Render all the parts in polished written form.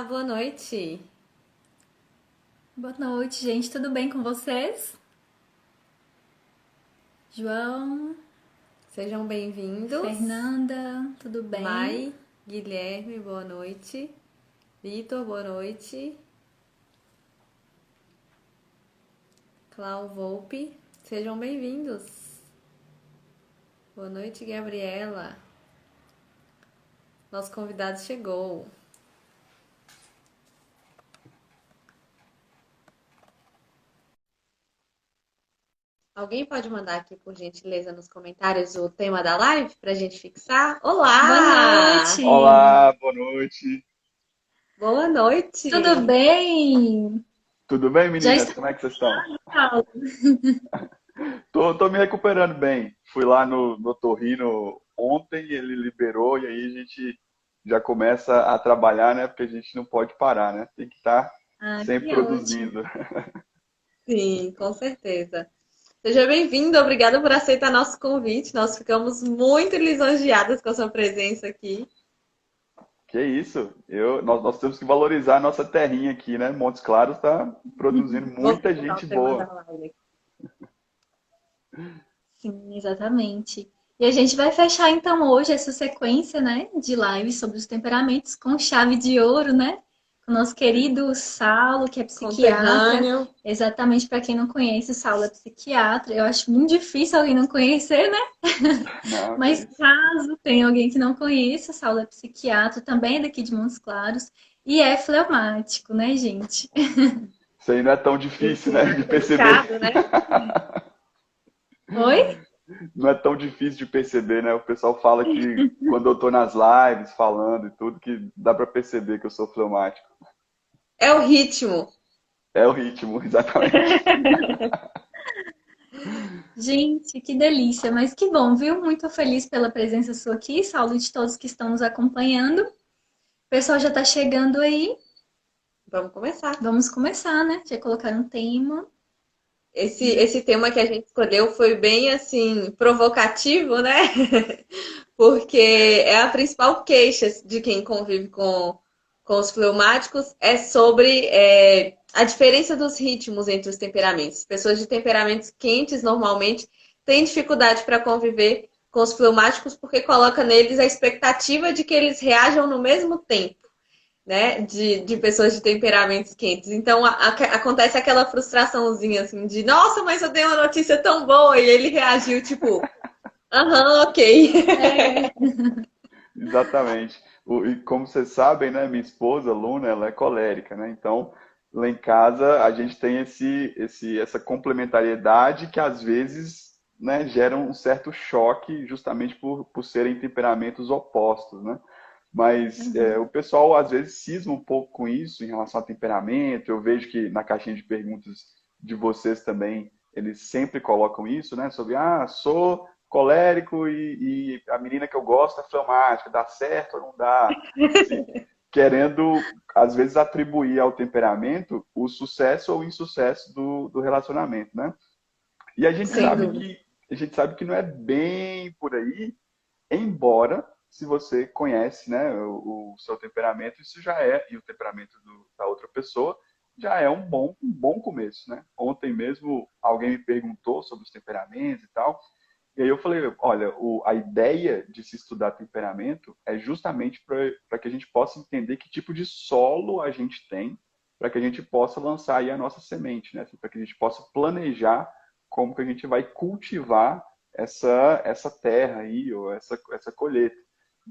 Olá, boa noite. Boa noite, gente. Tudo bem com vocês? João, Sejam bem-vindos. Fernanda, tudo bem? Mai, Guilherme, boa noite. Vitor, boa noite. Clau Volpe, sejam bem-vindos. Boa noite, Gabriela. Nosso convidado chegou. Alguém pode mandar aqui, por gentileza, nos comentários o tema da live para a gente fixar? Boa Olá! noite. Olá, boa noite. Boa Tudo noite! bem? Tudo bem, Já meninas? está Como é que vocês estão? na aula. Tô me recuperando bem. Fui lá no Otorrino ontem, ele liberou e aí a gente já começa a trabalhar, né? Porque a gente não pode parar, né? Tem que estar Ah, sempre que ótimo. produzindo. Sim, com certeza. Seja bem-vindo, obrigada por aceitar nosso convite. Nós ficamos muito lisonjeadas com a sua presença aqui. Que isso? Nós temos que valorizar a nossa terrinha aqui, né? Montes Claros está produzindo Vou muita colocar o gente tema da boa. live. Sim, exatamente. E a gente vai fechar então hoje essa sequência, né, de lives sobre os temperamentos com chave de ouro, né? Com o nosso querido Saulo, que é psiquiatra. Conterrâneo. Exatamente para quem não conhece, o Saulo é psiquiatra. Eu acho muito difícil alguém não conhecer, né? Não, que Mas isso. caso tenha alguém que não conheça, Saulo é psiquiatra, também é daqui de Montes Claros e é fleumático, né, gente? Isso aí não é tão Isso difícil, né, é de perceber. delicado, né? Oi? Não é tão difícil de perceber, né? O pessoal fala que quando eu tô nas lives falando e tudo, que dá pra perceber que eu sou fleumático. É o ritmo. É o ritmo, exatamente. Gente, que delícia, mas que bom, viu? Muito feliz pela presença sua aqui, Saulo, e de todos que estão nos acompanhando. O pessoal já está chegando aí. Vamos começar. Vamos começar, né? Já colocaram um tema. Esse tema que a gente escolheu foi bem assim provocativo, né? Porque é a principal queixa de quem convive com os fleumáticos é sobre a diferença dos ritmos entre os temperamentos. Pessoas de temperamentos quentes normalmente têm dificuldade para conviver com os fleumáticos porque coloca neles a expectativa de que eles reajam no mesmo tempo, né? De pessoas de temperamentos quentes. Então acontece aquela frustraçãozinha assim de nossa, mas eu dei uma notícia tão boa e ele reagiu tipo, aham, ok. É, Exatamente. E como vocês sabem, né, minha esposa, Luna, ela é colérica, né? Então, lá em casa a gente tem essa complementariedade que às vezes, né, gera um certo choque justamente por serem temperamentos opostos, né? Mas o pessoal às vezes cisma um pouco com isso em relação a temperamento. Eu vejo que na caixinha de perguntas de vocês também, eles sempre colocam isso, né? Sobre, sou colérico e a menina que eu gosto é fleumática, dá certo ou não dá? Assim, querendo, às vezes, atribuir ao temperamento o sucesso ou o insucesso do relacionamento, né? E Sem dúvida. a gente sabe que não é bem por aí, embora, se você conhece, né, o seu temperamento, isso já é, e o temperamento da outra pessoa, já é um bom começo, né? Ontem mesmo alguém me perguntou sobre os temperamentos e tal, e aí eu falei, olha, a ideia de se estudar temperamento é justamente para que a gente possa entender que tipo de solo a gente tem, para que a gente possa lançar aí a nossa semente, né? Para que a gente possa planejar como que a gente vai cultivar essa terra aí, ou essa colheita.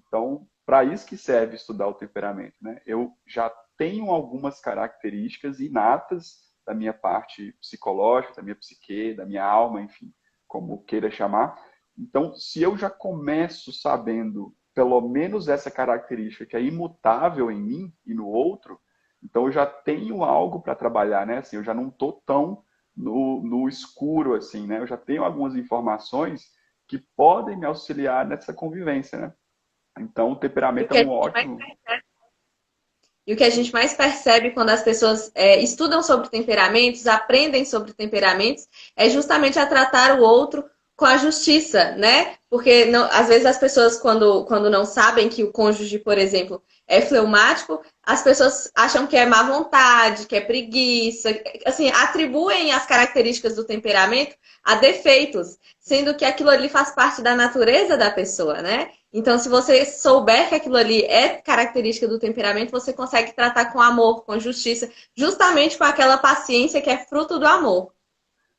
Então, para isso que serve estudar o temperamento, né? Eu já tenho algumas características inatas da minha parte psicológica, da minha psique, da minha alma, enfim, como queira chamar. Então, se eu já começo sabendo pelo menos essa característica que é imutável em mim e no outro, então eu já tenho algo para trabalhar, né? Assim, eu já não estou tão no escuro assim, né? Eu já tenho algumas informações que podem me auxiliar nessa convivência, né? Então, o E o temperamento é que a um gente mais, ótimo. e o que a gente mais percebe quando as pessoas estudam sobre temperamentos, aprendem sobre temperamentos, é justamente a tratar o outro com a justiça, né? Porque às vezes as pessoas, quando não sabem que o cônjuge, por exemplo, é fleumático, as pessoas acham que é má vontade, que é preguiça, assim, atribuem as características do temperamento a defeitos, sendo que aquilo ali faz parte da natureza da pessoa, né? Então, se você souber que aquilo ali é característica do temperamento, você consegue tratar com amor, com justiça, justamente com aquela paciência que é fruto do amor.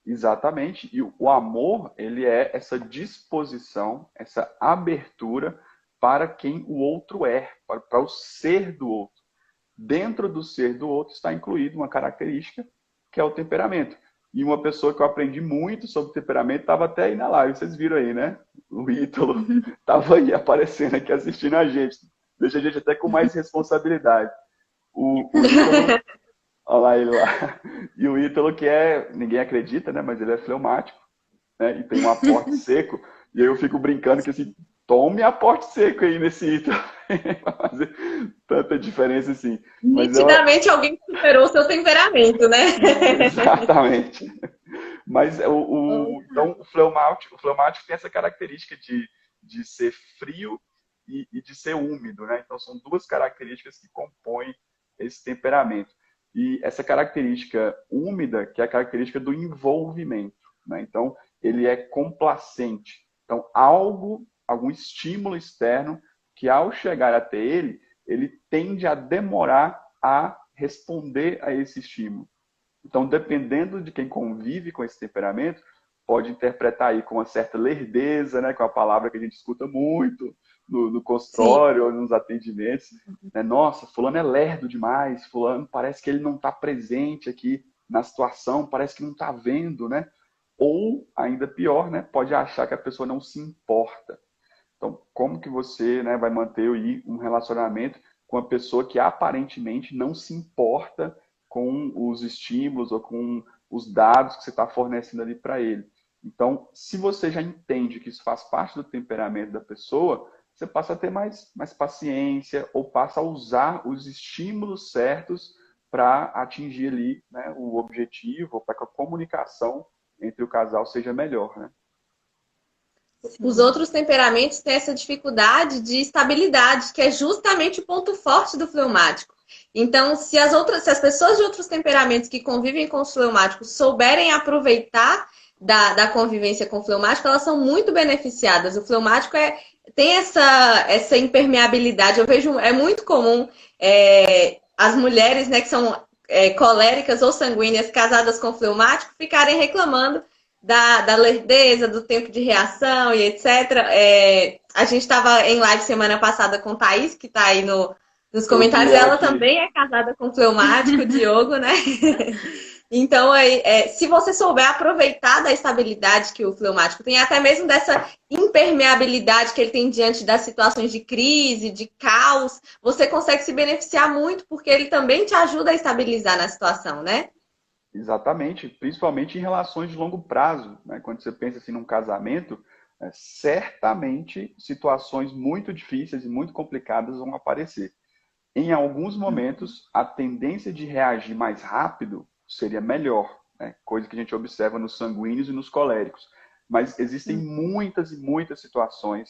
Exatamente. E o amor, ele é essa disposição, essa abertura para quem o outro é, para o ser do outro. Dentro do ser do outro está incluída uma característica que é o temperamento. E uma pessoa que eu aprendi muito sobre temperamento estava até aí na live, vocês viram aí, né? O Ítalo estava aí aparecendo aqui assistindo a gente. Deixa a gente até com mais responsabilidade. O Ítalo, olha lá ele lá. E o Ítalo que ninguém acredita, né? Mas ele é fleumático, né? E tem um aporte seco. E aí eu fico brincando que assim, tome aporte seco aí nesse Ítalo. Vai fazer tanta diferença assim. Nitidamente alguém superou o seu temperamento, né? Exatamente. Mas então, o fleumático tem essa característica de ser frio e de ser úmido, né? Então, são duas características que compõem esse temperamento. E essa característica úmida, que é a característica do envolvimento, né? Então, ele é complacente. Então, algum estímulo externo que, ao chegar até ele tende a demorar a responder a esse estímulo. Então, dependendo de quem convive com esse temperamento, pode interpretar aí com uma certa lerdeza, né, com a palavra que a gente escuta muito no consultório ou nos atendimentos. Né? Nossa, fulano é lerdo demais, fulano parece que ele não está presente aqui na situação, parece que não está vendo, né? Ou, ainda pior, né, pode achar que a pessoa não se importa. Então, como que você, né, vai manter aí um relacionamento com uma pessoa que aparentemente não se importa com os estímulos ou com os dados que você está fornecendo ali para ele? Então, se você já entende que isso faz parte do temperamento da pessoa, você passa a ter mais paciência ou passa a usar os estímulos certos para atingir ali, né, o objetivo, para que a comunicação entre o casal seja melhor, né? Os outros temperamentos têm essa dificuldade de estabilidade, que é justamente o ponto forte do fleumático. Então, se as pessoas de outros temperamentos que convivem com os fleumáticos souberem aproveitar da convivência com o fleumático, elas são muito beneficiadas. O fleumático tem essa impermeabilidade. Eu vejo, é muito comum as mulheres, né, que são coléricas ou sanguíneas casadas com fleumático ficarem reclamando da lerdeza, do tempo de reação e etc. A gente estava em live semana passada com Thaís, que está aí nos comentários. Ela também é casada com fleumático, Diogo, né? Então, se você souber aproveitar da estabilidade que o fleumático tem, até mesmo dessa impermeabilidade que ele tem diante das situações de crise, de caos, você consegue se beneficiar muito, porque ele também te ajuda a estabilizar na situação, né? Exatamente, principalmente em relações de longo prazo, né? Quando você pensa assim num casamento, certamente situações muito difíceis e muito complicadas vão aparecer. Em alguns momentos, a tendência de reagir mais rápido seria melhor, né? Coisa que a gente observa nos sanguíneos e nos coléricos. Mas existem muitas e muitas situações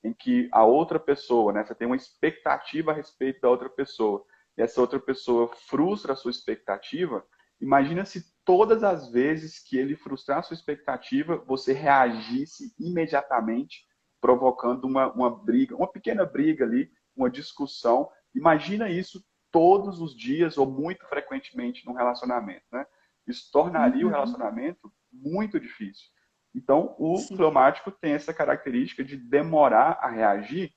em que a outra pessoa, né? Você tem uma expectativa a respeito da outra pessoa, e essa outra pessoa frustra a sua expectativa. Imagina se todas as vezes que ele frustrar a sua expectativa, você reagisse imediatamente, provocando uma briga, uma pequena briga ali, uma discussão. Imagina isso todos os dias ou muito frequentemente num relacionamento, né? Isso tornaria o relacionamento muito difícil. Então, o fleumático tem essa característica de demorar a reagir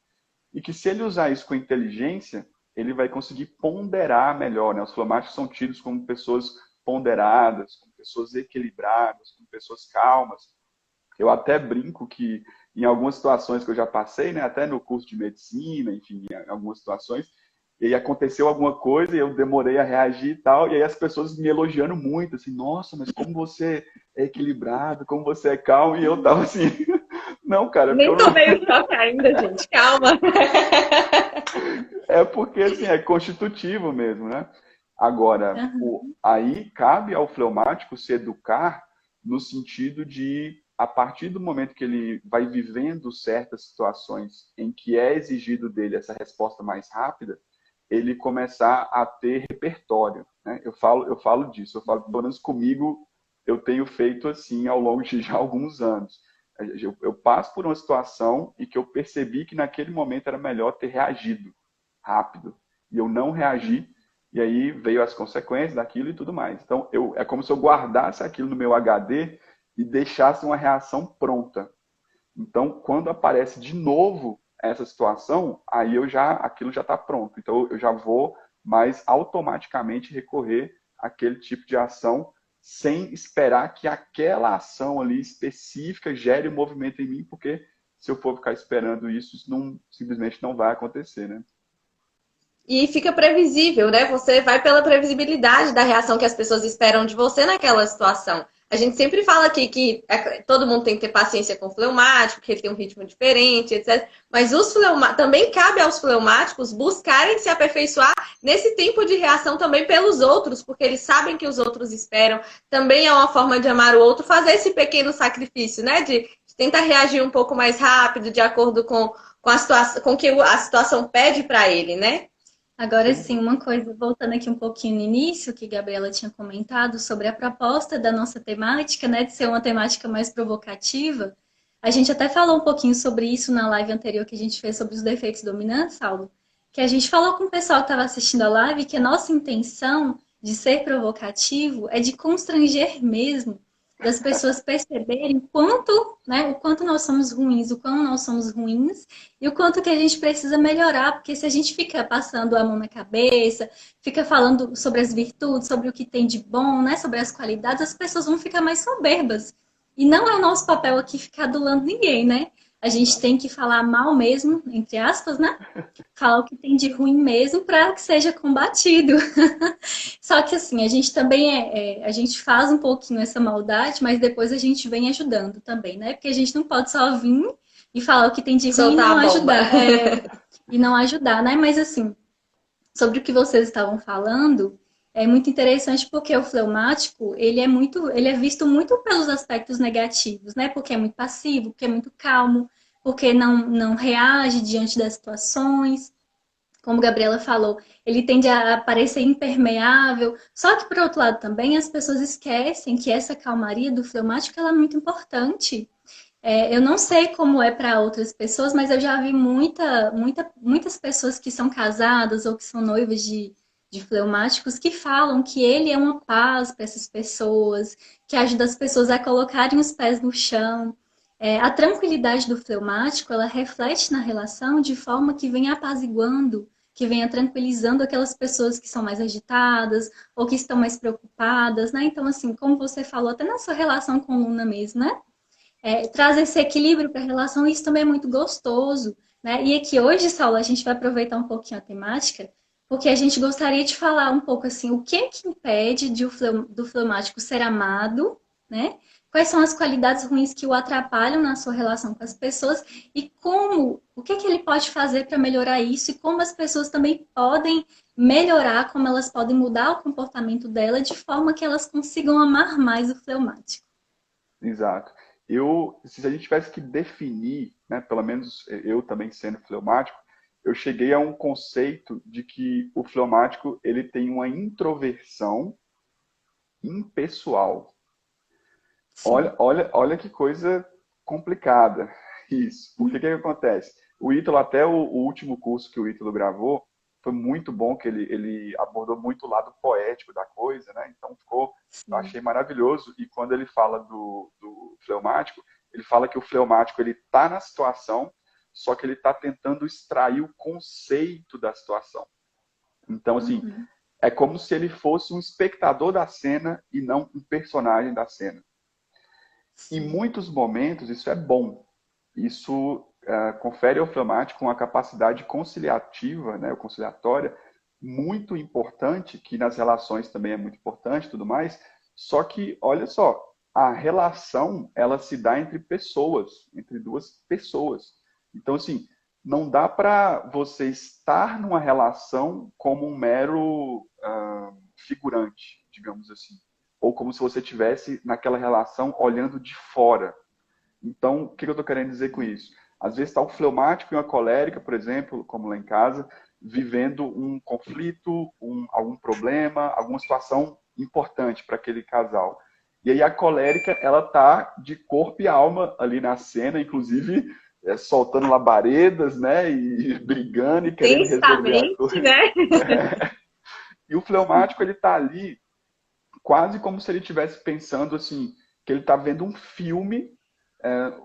e que se ele usar isso com inteligência, ele vai conseguir ponderar melhor, né? Os fleumáticos são tidos como pessoas ponderadas, como pessoas equilibradas, como pessoas calmas. Eu até brinco que em algumas situações que eu já passei, né, até no curso de medicina, enfim, em algumas situações, e aí aconteceu alguma coisa e eu demorei a reagir e tal, e aí as pessoas me elogiando muito, assim, nossa, mas como você é equilibrado, como você é calmo, e eu tava assim, não, cara... Nem tomei o choque ainda, gente, calma. É porque, assim, é constitutivo mesmo, né? Agora, aí cabe ao fleumático se educar no sentido de a partir do momento que ele vai vivendo certas situações em que é exigido dele essa resposta mais rápida, ele começar a ter repertório, né? Eu falo disso, eu falo, pelo menos comigo, eu tenho feito assim ao longo de já alguns anos. Eu passo por uma situação e que eu percebi que naquele momento era melhor ter reagido rápido. E eu não reagi, e aí veio as consequências daquilo e tudo mais. Então, é como se eu guardasse aquilo no meu HD e deixasse uma reação pronta. Então, quando aparece de novo essa situação, aí aquilo já está pronto. Então, eu já vou mais automaticamente recorrer àquele tipo de ação sem esperar que aquela ação ali específica gere um movimento em mim, porque se eu for ficar esperando isso simplesmente não vai acontecer, né? E fica previsível, né? Você vai pela previsibilidade da reação que as pessoas esperam de você naquela situação. A gente sempre fala aqui que todo mundo tem que ter paciência com o fleumático, que ele tem um ritmo diferente, etc. Mas também cabe aos fleumáticos buscarem se aperfeiçoar nesse tempo de reação também pelos outros, porque eles sabem que os outros esperam. Também é uma forma de amar o outro, fazer esse pequeno sacrifício, né? De tentar reagir um pouco mais rápido, de acordo com a situação, com o que a situação pede para ele, né? Agora sim, uma coisa, voltando aqui um pouquinho no início, que a Gabriela tinha comentado sobre a proposta da nossa temática, né, de ser uma temática mais provocativa. A gente até falou um pouquinho sobre isso na live anterior que a gente fez sobre os defeitos dominantes, Saulo, que a gente falou com o pessoal que estava assistindo a live que a nossa intenção de ser provocativo é de constranger mesmo, das pessoas perceberem o quanto nós somos ruins, o quanto nós somos ruins, e o quanto que a gente precisa melhorar, porque se a gente fica passando a mão na cabeça, fica falando sobre as virtudes, sobre o que tem de bom, né, sobre as qualidades, as pessoas vão ficar mais soberbas. E não é o nosso papel aqui ficar adulando ninguém, né? A gente tem que falar mal mesmo, entre aspas, né? Falar o que tem de ruim mesmo para que seja combatido. Só que assim, a gente também a gente faz um pouquinho essa maldade, mas depois a gente vem ajudando também, né? Porque a gente não pode só vir e falar o que tem de ruim e Soltar não a bomba. ajudar. E não ajudar, né? Mas assim, sobre o que vocês estavam falando, é muito interessante porque o fleumático, ele é visto muito pelos aspectos negativos, né? Porque é muito passivo, porque é muito calmo, porque não reage diante das situações. Como a Gabriela falou, ele tende a parecer impermeável. Só que, por outro lado, também as pessoas esquecem que essa calmaria do fleumático ela é muito importante. Eu não sei como é para outras pessoas, mas eu já vi muitas pessoas que são casadas ou que são noivas de fleumáticos que falam que ele é uma paz para essas pessoas, que ajuda as pessoas a colocarem os pés no chão. A tranquilidade do fleumático, ela reflete na relação de forma que vem apaziguando, que venha tranquilizando aquelas pessoas que são mais agitadas ou que estão mais preocupadas, né? Então, assim, como você falou, até na sua relação com Luna mesmo, né? Traz esse equilíbrio para a relação, e isso também é muito gostoso, né? E aqui hoje, Saulo, a gente vai aproveitar um pouquinho a temática, porque a gente gostaria de falar um pouco assim, o que é que impede do fleumático ser amado, né? Quais são as qualidades ruins que o atrapalham na sua relação com as pessoas e o que é que ele pode fazer para melhorar isso e como as pessoas também podem melhorar, como elas podem mudar o comportamento dela de forma que elas consigam amar mais o fleumático. Exato. Se a gente tivesse que definir, né, pelo menos eu também sendo fleumático, eu cheguei a um conceito de que o fleumático ele tem uma introversão impessoal. Olha que coisa complicada isso. Porque que acontece? O Ítalo, até o último curso que o Ítalo gravou, foi muito bom, que ele abordou muito o lado poético da coisa, né? Então eu achei maravilhoso. E quando ele fala do fleumático, ele fala que o fleumático ele está na situação, só que ele está tentando extrair o conceito da situação. Então, assim, é como se ele fosse um espectador da cena e não um personagem da cena. Em muitos momentos, isso é bom. Isso confere ao fleumático uma capacidade conciliativa, né, ou conciliatória, muito importante, que nas relações também é muito importante e tudo mais. Só que, olha só, a relação, ela se dá entre pessoas, entre duas pessoas. Então, assim, não dá para você estar numa relação como um mero figurante, digamos assim. Ou como se você estivesse naquela relação olhando de fora. Então, o que eu estou querendo dizer com isso? Às vezes está o fleumático e uma colérica, por exemplo, como lá em casa, vivendo um conflito, algum problema, alguma situação importante para aquele casal. E aí a colérica, ela tá de corpo e alma ali na cena, inclusive soltando labaredas, né, e brigando e querendo resolver a Intensamente, coisa. né? E o fleumático, ele tá ali quase como se ele estivesse pensando assim, que ele está vendo um filme,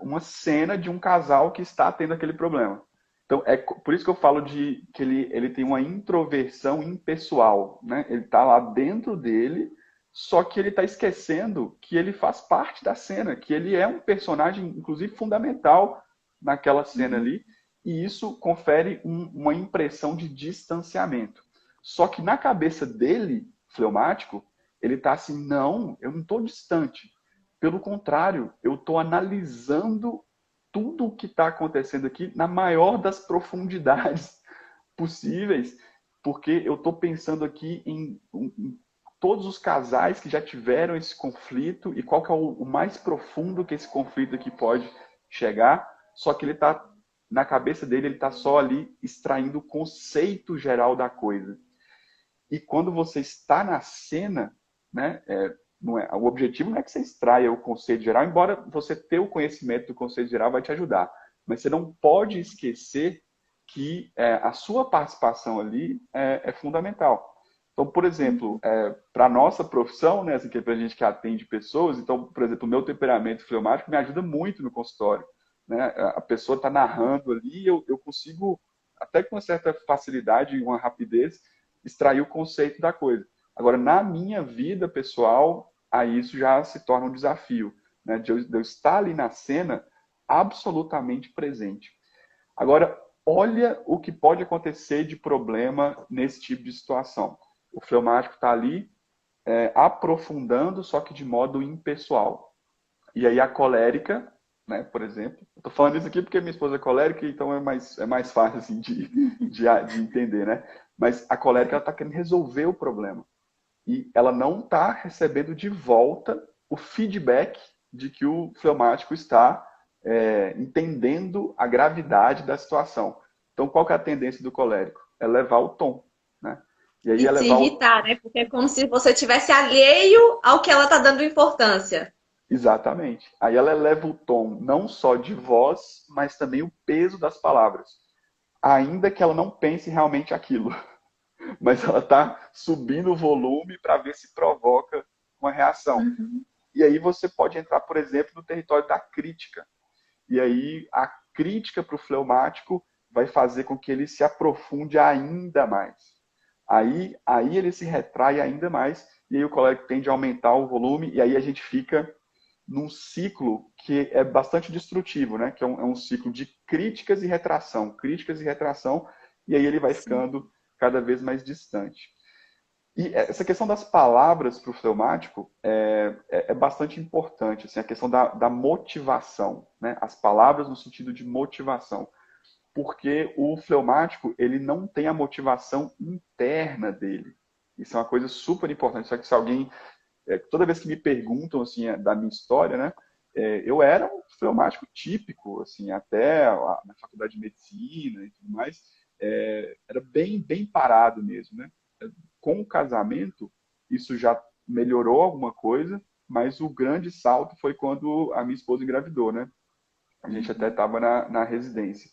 uma cena de um casal que está tendo aquele problema. Então, é por isso que eu falo de que ele tem uma introversão impessoal, né? Ele está lá dentro dele, só que ele está esquecendo que ele faz parte da cena, que ele é um personagem, inclusive, fundamental naquela cena ali, e isso confere uma impressão de distanciamento. Só que na cabeça dele, fleumático, ele está assim, não, eu não estou distante. Pelo contrário, eu estou analisando tudo o que está acontecendo aqui na maior das profundidades possíveis, porque eu estou pensando aqui em todos os casais que já tiveram esse conflito e qual que é o mais profundo que esse conflito aqui pode chegar, só que ele está, na cabeça dele, ele está só ali extraindo o conceito geral da coisa. E quando você está na cena, né, não é, o objetivo não é que você extraia o conceito geral, embora você ter o conhecimento do conceito geral vai te ajudar. Mas você não pode esquecer que a sua participação ali é fundamental. Então, por exemplo, para a nossa profissão, né, assim, que é para a gente que atende pessoas, então, por exemplo, o meu temperamento fleumático me ajuda muito no consultório. Né? A pessoa está narrando ali, eu consigo, até com uma certa facilidade e uma rapidez, extrair o conceito da coisa. Agora, na minha vida pessoal, aí isso já se torna um desafio, né? De eu estar ali na cena absolutamente presente. Agora, olha o que pode acontecer de problema nesse tipo de situação. O fleumático está ali aprofundando, só que de modo impessoal. E aí a colérica, né, por exemplo, eu tô falando isso aqui porque minha esposa é colérica, então é mais fácil assim, de entender, né? Mas a colérica, ela está querendo resolver o problema. E ela não está recebendo de volta o feedback de que o fleumático está entendendo a gravidade da situação. Então, qual que é a tendência do colérico? É levar o tom, né? E aí E é se levar o... irritar, né? Porque é como se você tivesse alheio ao que ela está dando importância. Exatamente. Aí ela eleva o tom não só de voz, mas também o peso das palavras. Ainda que ela não pense realmente aquilo. Mas ela está subindo o volume para ver se provoca uma reação. Uhum. E aí você pode entrar, por exemplo, no território da crítica. E aí a crítica para o fleumático vai fazer com que ele se aprofunde ainda mais. Aí ele se retrai ainda mais, e aí o colérico tende a aumentar o volume, e aí a gente fica num ciclo que é bastante destrutivo, né? Que é um ciclo de críticas e retração, e aí ele vai Sim. ficando cada vez mais distante. E essa questão das palavras para o fleumático é bastante importante, assim, a questão da motivação, né? As palavras no sentido de motivação. Porque o fleumático, ele não tem a motivação interna dele. Isso é uma coisa super importante. Só que se alguém toda vez que me perguntam assim da minha história, né, eu era um fleumático típico, assim, até na faculdade de medicina e tudo mais, era bem parado mesmo, né? Com o casamento, isso já melhorou alguma coisa, mas o grande salto foi quando a minha esposa engravidou, né? A gente até Uhum. estava na residência.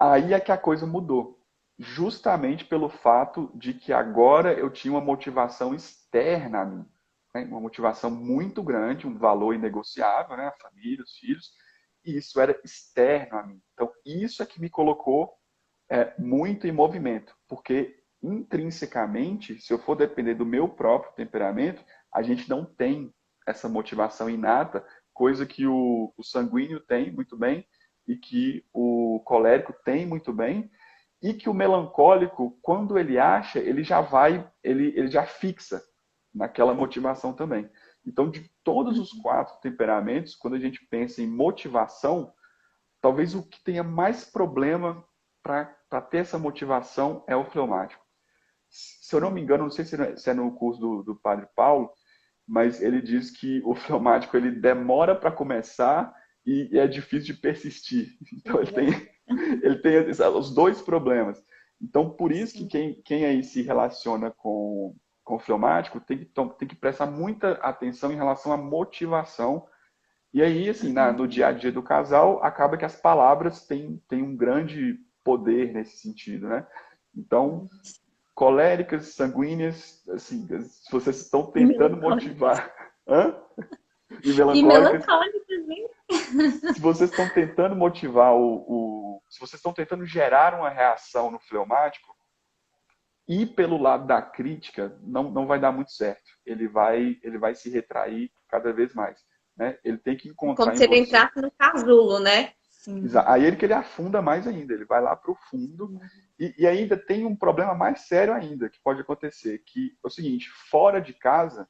Aí é que a coisa mudou. Justamente pelo fato de que agora eu tinha uma motivação externa a mim. Né? Uma motivação muito grande, um valor inegociável, né? A família, os filhos. E isso era externo a mim. Então, isso é que me colocou muito em movimento. Porque, intrinsecamente, se eu for depender do meu próprio temperamento, a gente não tem essa motivação inata, coisa que o sanguíneo tem muito bem e que o colérico tem muito bem, e que o melancólico, quando ele acha, ele já vai, ele já fixa naquela motivação também. Então, de todos os 4 temperamentos, quando a gente pensa em motivação, talvez o que tenha mais problema para ter essa motivação é o fleumático. Se eu não me engano, não sei se é no curso do Padre Paulo, mas ele diz que o fleumático ele demora para começar e é difícil de persistir. Então ele tem os dois problemas. Então, por isso que quem aí se relaciona com o fleumático tem que prestar muita atenção em relação à motivação. E aí, assim, no dia a dia do casal, acaba que as palavras têm um grande poder nesse sentido, né? Então, coléricas, sanguíneas, assim, se vocês estão E tentando melancólicas. motivar... Hã? E E melancólicas, melancólicas, hein? se vocês estão tentando motivar se vocês estão tentando gerar uma reação no fleumático, e pelo lado da crítica, não vai dar muito certo. Ele vai se retrair cada vez mais, né? Ele tem que Como encontrar em se ele você. entrasse no casulo, né? Sim. Aí ele afunda mais ainda, ele vai lá para o fundo. E ainda tem um problema mais sério ainda que pode acontecer, que é o seguinte: fora de casa,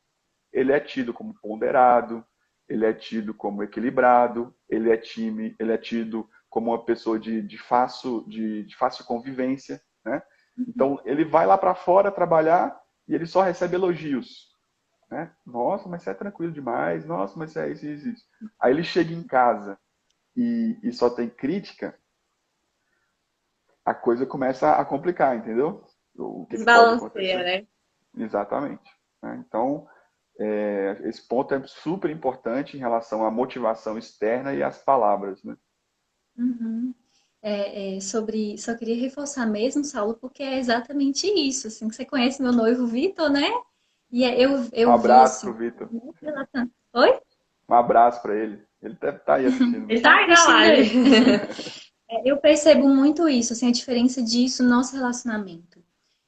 ele é tido como ponderado, ele é tido como equilibrado, ele é tido como uma pessoa de fácil convivência, né? Então, ele vai lá para fora trabalhar e ele só recebe elogios, né? Nossa, mas você é tranquilo demais. Nossa, mas você é isso. Aí ele chega em casa e só tem crítica, a coisa começa a complicar, entendeu? O que pode Desbalanceia, acontecer. né? Exatamente, né? Então, esse ponto é super importante em relação à motivação externa e às palavras, né? Uhum. Só queria reforçar mesmo, Saulo, porque é exatamente isso, assim, que você conhece meu noivo Vitor, né? E Um eu vi, abraço assim, pro Vitor. oi? Um abraço para ele. Ele deve estar aí assistindo. Ele Tá tá aí na assistindo live. aí. Eu percebo muito isso, assim, a diferença disso no nosso relacionamento.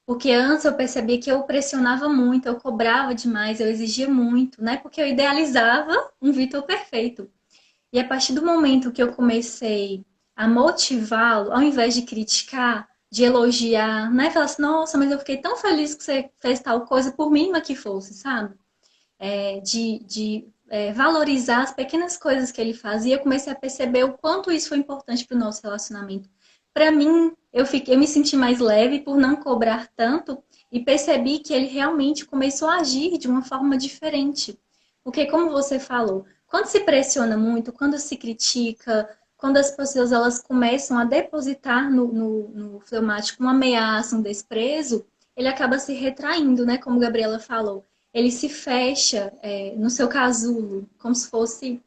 Porque antes eu percebia que eu pressionava muito, eu cobrava demais, eu exigia muito, né? Porque eu idealizava um Vitor perfeito. E a partir do momento que eu comecei a motivá-lo, ao invés de criticar, de elogiar, né? Falar assim, nossa, mas eu fiquei tão feliz que você fez tal coisa, por mínima que fosse, sabe? Valorizar as pequenas coisas que ele fazia, eu comecei a perceber o quanto isso foi importante para o nosso relacionamento. Para mim, eu me senti mais leve por não cobrar tanto e percebi que ele realmente começou a agir de uma forma diferente. Porque, como você falou, quando se pressiona muito, quando se critica, quando as pessoas elas começam a depositar no fleumático uma ameaça, um desprezo, ele acaba se retraindo, né? Como a Gabriela falou, ele se fecha no seu casulo, como se fosse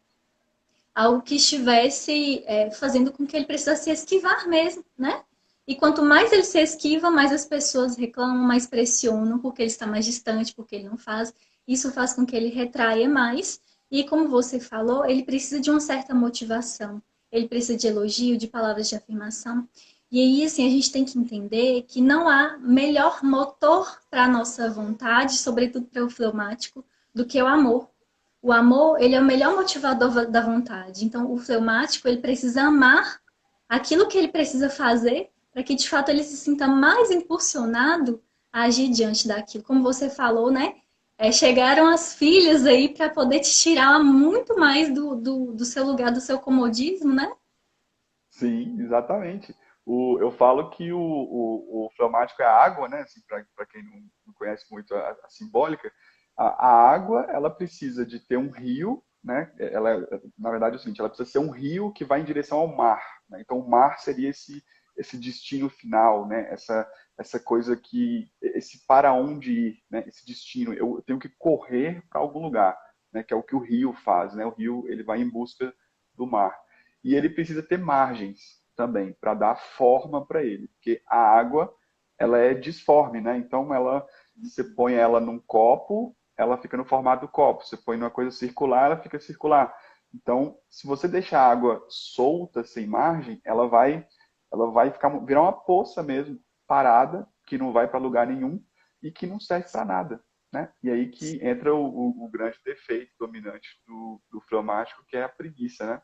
algo que estivesse fazendo com que ele precisasse se esquivar mesmo, né? E quanto mais ele se esquiva, mais as pessoas reclamam, mais pressionam, porque ele está mais distante, porque ele não faz. Isso faz com que ele retraia mais. E como você falou, ele precisa de uma certa motivação. Ele precisa de elogio, de palavras de afirmação. E aí, assim, a gente tem que entender que não há melhor motor para a nossa vontade, sobretudo para o fleumático, do que o amor. O amor, ele é o melhor motivador da vontade. Então, o fleumático, ele precisa amar aquilo que ele precisa fazer para que, de fato, ele se sinta mais impulsionado a agir diante daquilo. Como você falou, né? Chegaram as filhas aí para poder te tirar muito mais do seu lugar, do seu comodismo, né? Sim, exatamente. Eu falo que o fleumático é a água, né? Assim, para quem não conhece muito a simbólica, a água ela precisa de ter um rio, né? Na verdade, é o seguinte, ela precisa ser um rio que vai em direção ao mar, né? Então, o mar seria esse destino final, né? Essa coisa esse para onde ir, né? Esse destino. Eu tenho que correr para algum lugar, né? Que é o que o rio faz, né? O rio ele vai em busca do mar. E ele precisa ter margens também para dar forma para ele, porque a água ela é disforme, né? Então você põe ela num copo, ela fica no formato do copo. Você põe numa coisa circular, ela fica circular. Então, se você deixar a água solta, sem margem, ela vai virar uma poça mesmo, parada, que não vai para lugar nenhum e que não serve para nada, né? E aí que entra o grande defeito dominante do fleumático, que é a preguiça, né?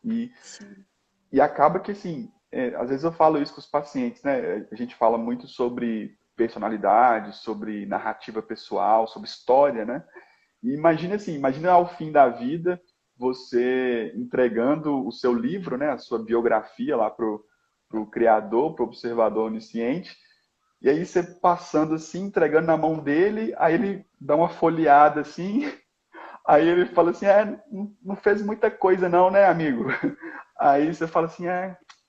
E, Sim. e acaba que, assim, às vezes eu falo isso com os pacientes, né? A gente fala muito sobre personalidade, sobre narrativa pessoal, sobre história, né? E imagina assim, imagina ao fim da vida você entregando o seu livro, né? A sua biografia lá pro criador, pro observador onisciente, e aí você passando assim, entregando na mão dele, aí ele dá uma folheada assim, Aí ele fala assim, não fez muita coisa não, né, amigo? Aí você fala assim,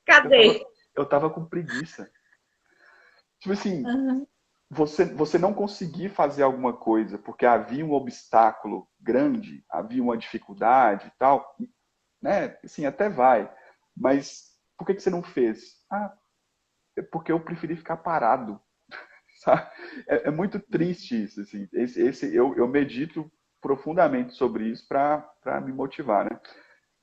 Cadê? eu tava com preguiça. Tipo assim, Aham. você não conseguir fazer alguma coisa porque havia um obstáculo grande, havia uma dificuldade e tal, né? Assim, até vai. Mas por que você não fez? É porque eu preferi ficar parado. Sabe? É muito triste isso. Assim. Eu medito profundamente sobre isso para me motivar, né?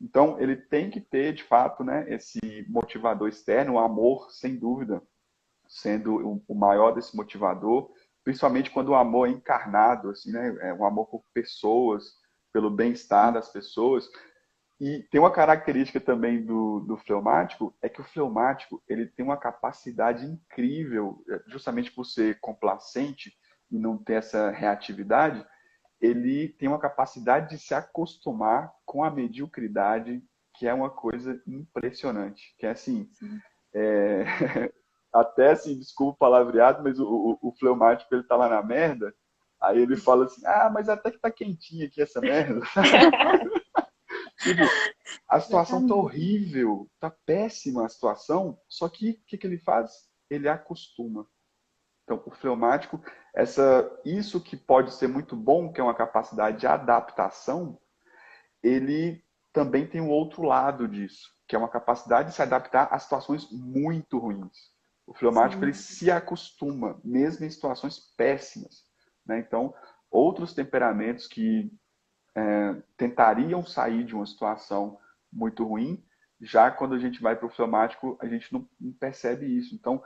Então, ele tem que ter, de fato, né, esse motivador externo, o amor, sem dúvida, sendo o maior desse motivador, principalmente quando o amor é encarnado, assim, né, é um amor por pessoas, pelo bem-estar das pessoas. E tem uma característica também do fleumático, é que o fleumático ele tem uma capacidade incrível, justamente por ser complacente e não ter essa reatividade, ele tem uma capacidade de se acostumar com a mediocridade, que é uma coisa impressionante. Que é assim, é... até assim, desculpa o palavreado, mas o fleumático ele tá lá na merda, aí ele fala assim, mas até que tá quentinha aqui essa merda. Tipo, a situação tá Exatamente. horrível, tá péssima a situação, só que o que ele faz? Ele acostuma. Então, o fleumático, isso que pode ser muito bom, que é uma capacidade de adaptação, ele também tem um outro lado disso, que é uma capacidade de se adaptar a situações muito ruins. O fleumático, ele Sim. se acostuma, mesmo em situações péssimas, né? Então, outros temperamentos que tentariam sair de uma situação muito ruim, já quando a gente vai para o fleumático, a gente não percebe isso. Então,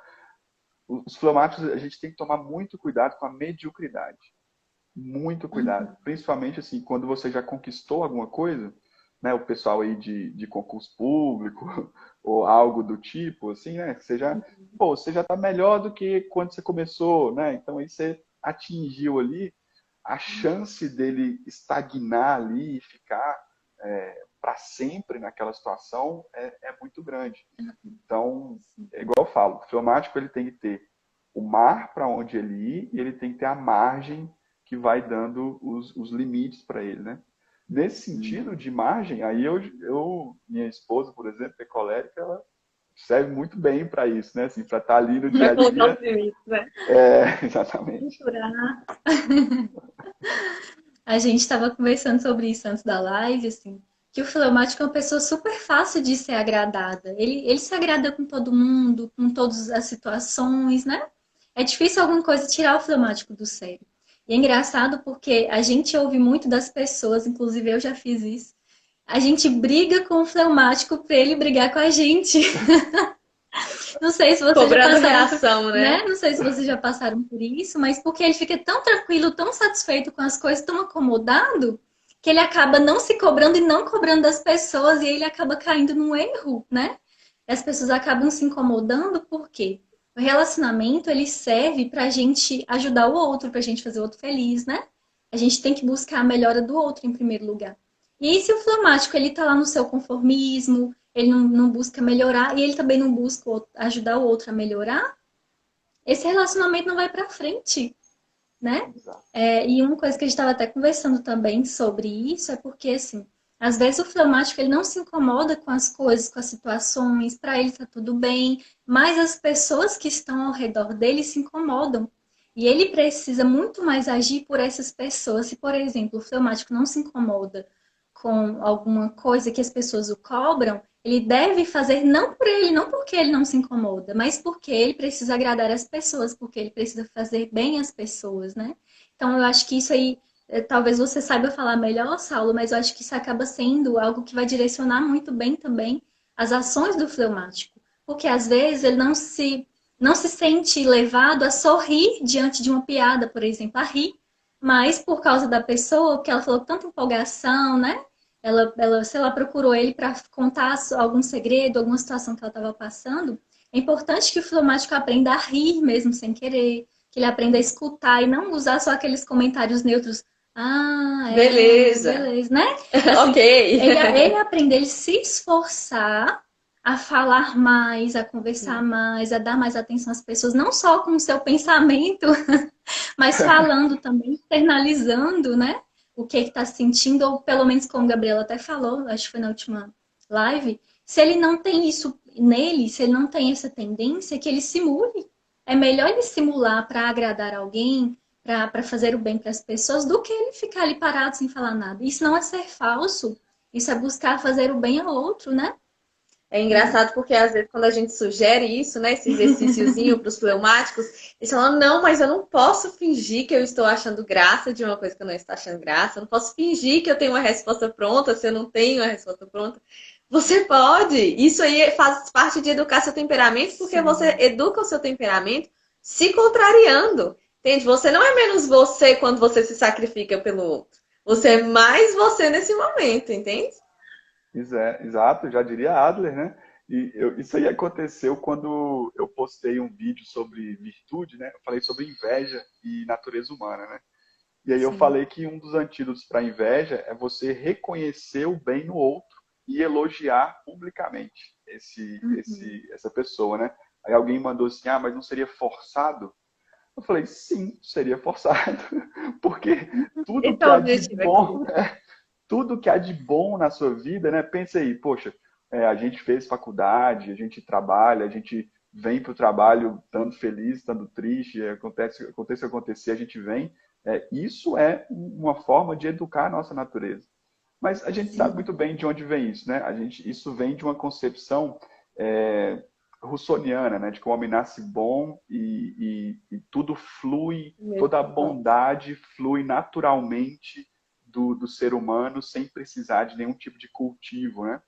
os fleumáticos, a gente tem que tomar muito cuidado com a mediocridade. Muito cuidado. Uhum. Principalmente assim, quando você já conquistou alguma coisa, né? O pessoal aí de concurso público ou algo do tipo, assim, né? Você já está melhor do que quando você começou, né? Então aí você atingiu ali a chance dele estagnar ali e ficar para sempre naquela situação é muito grande. Então, é igual eu falo, o fleumático ele tem que ter o mar para onde ele ir e ele tem que ter a margem que vai dando os limites para ele, né? Nesse sentido de margem, aí minha esposa, por exemplo, é colérica, ela serve muito bem para isso, né? Assim, para estar ali no dia Vai a colocar os dia. limites, né? Exatamente. Procurar. A gente estava conversando sobre isso antes da live, assim, que o fleumático é uma pessoa super fácil de ser agradada. Ele se agrada com todo mundo, com todas as situações, né? É difícil alguma coisa tirar o fleumático do sério. E é engraçado porque a gente ouve muito das pessoas, inclusive eu já fiz isso. A gente briga com o fleumático para ele brigar com a gente. Não sei se vocês já Cobrando passaram reação, né? né? Não sei se vocês já passaram por isso, mas porque ele fica tão tranquilo, tão satisfeito com as coisas, tão acomodado, que ele acaba não se cobrando e não cobrando das pessoas, e aí ele acaba caindo num erro, né? E as pessoas acabam se incomodando porque o relacionamento ele serve pra gente ajudar o outro, pra gente fazer o outro feliz, né? A gente tem que buscar a melhora do outro em primeiro lugar. E aí, se o fleumático ele tá lá no seu conformismo, ele não busca melhorar e ele também não busca ajudar o outro a melhorar, esse relacionamento não vai para frente, né? Exato. E uma coisa que a gente estava até conversando também sobre isso é porque, assim, às vezes o fleumático ele não se incomoda com as coisas, com as situações, para ele tá tudo bem, mas as pessoas que estão ao redor dele se incomodam. E ele precisa muito mais agir por essas pessoas. Se, por exemplo, o fleumático não se incomoda com alguma coisa que as pessoas o cobram, ele deve fazer não por ele, não porque ele não se incomoda, mas porque ele precisa agradar as pessoas, porque ele precisa fazer bem às pessoas, né? Então eu acho que isso aí, talvez você saiba falar melhor, Saulo, mas eu acho que isso acaba sendo algo que vai direcionar muito bem também as ações do fleumático. Porque às vezes ele não se sente levado a sorrir diante de uma piada, por exemplo, a rir, mas por causa da pessoa, que ela falou com tanta empolgação, né? Sei lá, procurou ele para contar algum segredo, alguma situação que ela estava passando. É importante que o fleumático aprenda a rir mesmo sem querer, que ele aprenda a escutar e não usar só aqueles comentários neutros. Ah, Beleza. beleza, né? Assim, Ok. ele aprender, ele se esforçar a falar mais, a conversar Sim. mais, a dar mais atenção às pessoas, não só com o seu pensamento, mas falando também, externalizando, né? o que está sentindo, ou pelo menos como a Gabriela até falou, acho que foi na última live, se ele não tem isso nele, se ele não tem essa tendência, que ele simule. É melhor ele simular para agradar alguém, para fazer o bem para as pessoas, do que ele ficar ali parado sem falar nada. Isso não é ser falso, isso é buscar fazer o bem ao outro, né? É engraçado porque às vezes quando a gente sugere isso, né, esse exercíciozinho para os fleumáticos, eles falam, não, mas eu não posso fingir que eu estou achando graça de uma coisa que eu não estou achando graça, eu não posso fingir que eu tenho uma resposta pronta se eu não tenho a resposta pronta. Você pode! Isso aí faz parte de educar seu temperamento, porque você educa o seu temperamento se contrariando. Entende? Você não é menos você quando você se sacrifica pelo outro. Você é mais você nesse momento, entende? Exato, já diria Adler, né? Isso aí aconteceu quando eu postei um vídeo sobre virtude, né? Eu falei sobre inveja e natureza humana, né? E aí eu Sim. falei que um dos antídotos para a inveja é você reconhecer o bem no outro e elogiar publicamente Uhum. essa pessoa, né? Aí alguém mandou assim, ah, mas não seria forçado? Eu falei, sim, seria forçado, porque tudo Esse é que o há de objetivo aqui. bom tudo que há de bom na sua vida, né? Pensa aí, poxa, a gente fez faculdade, a gente trabalha, a gente vem para o trabalho estando feliz, estando triste, acontece o que acontecer, a gente vem. Isso é uma forma de educar a nossa natureza. Mas a gente sabe Sim. muito bem de onde vem isso, né? Isso vem de uma concepção é, russoniana, né? De que o homem nasce bom e tudo flui, toda a bondade flui naturalmente do ser humano sem precisar de nenhum tipo de cultivo, né?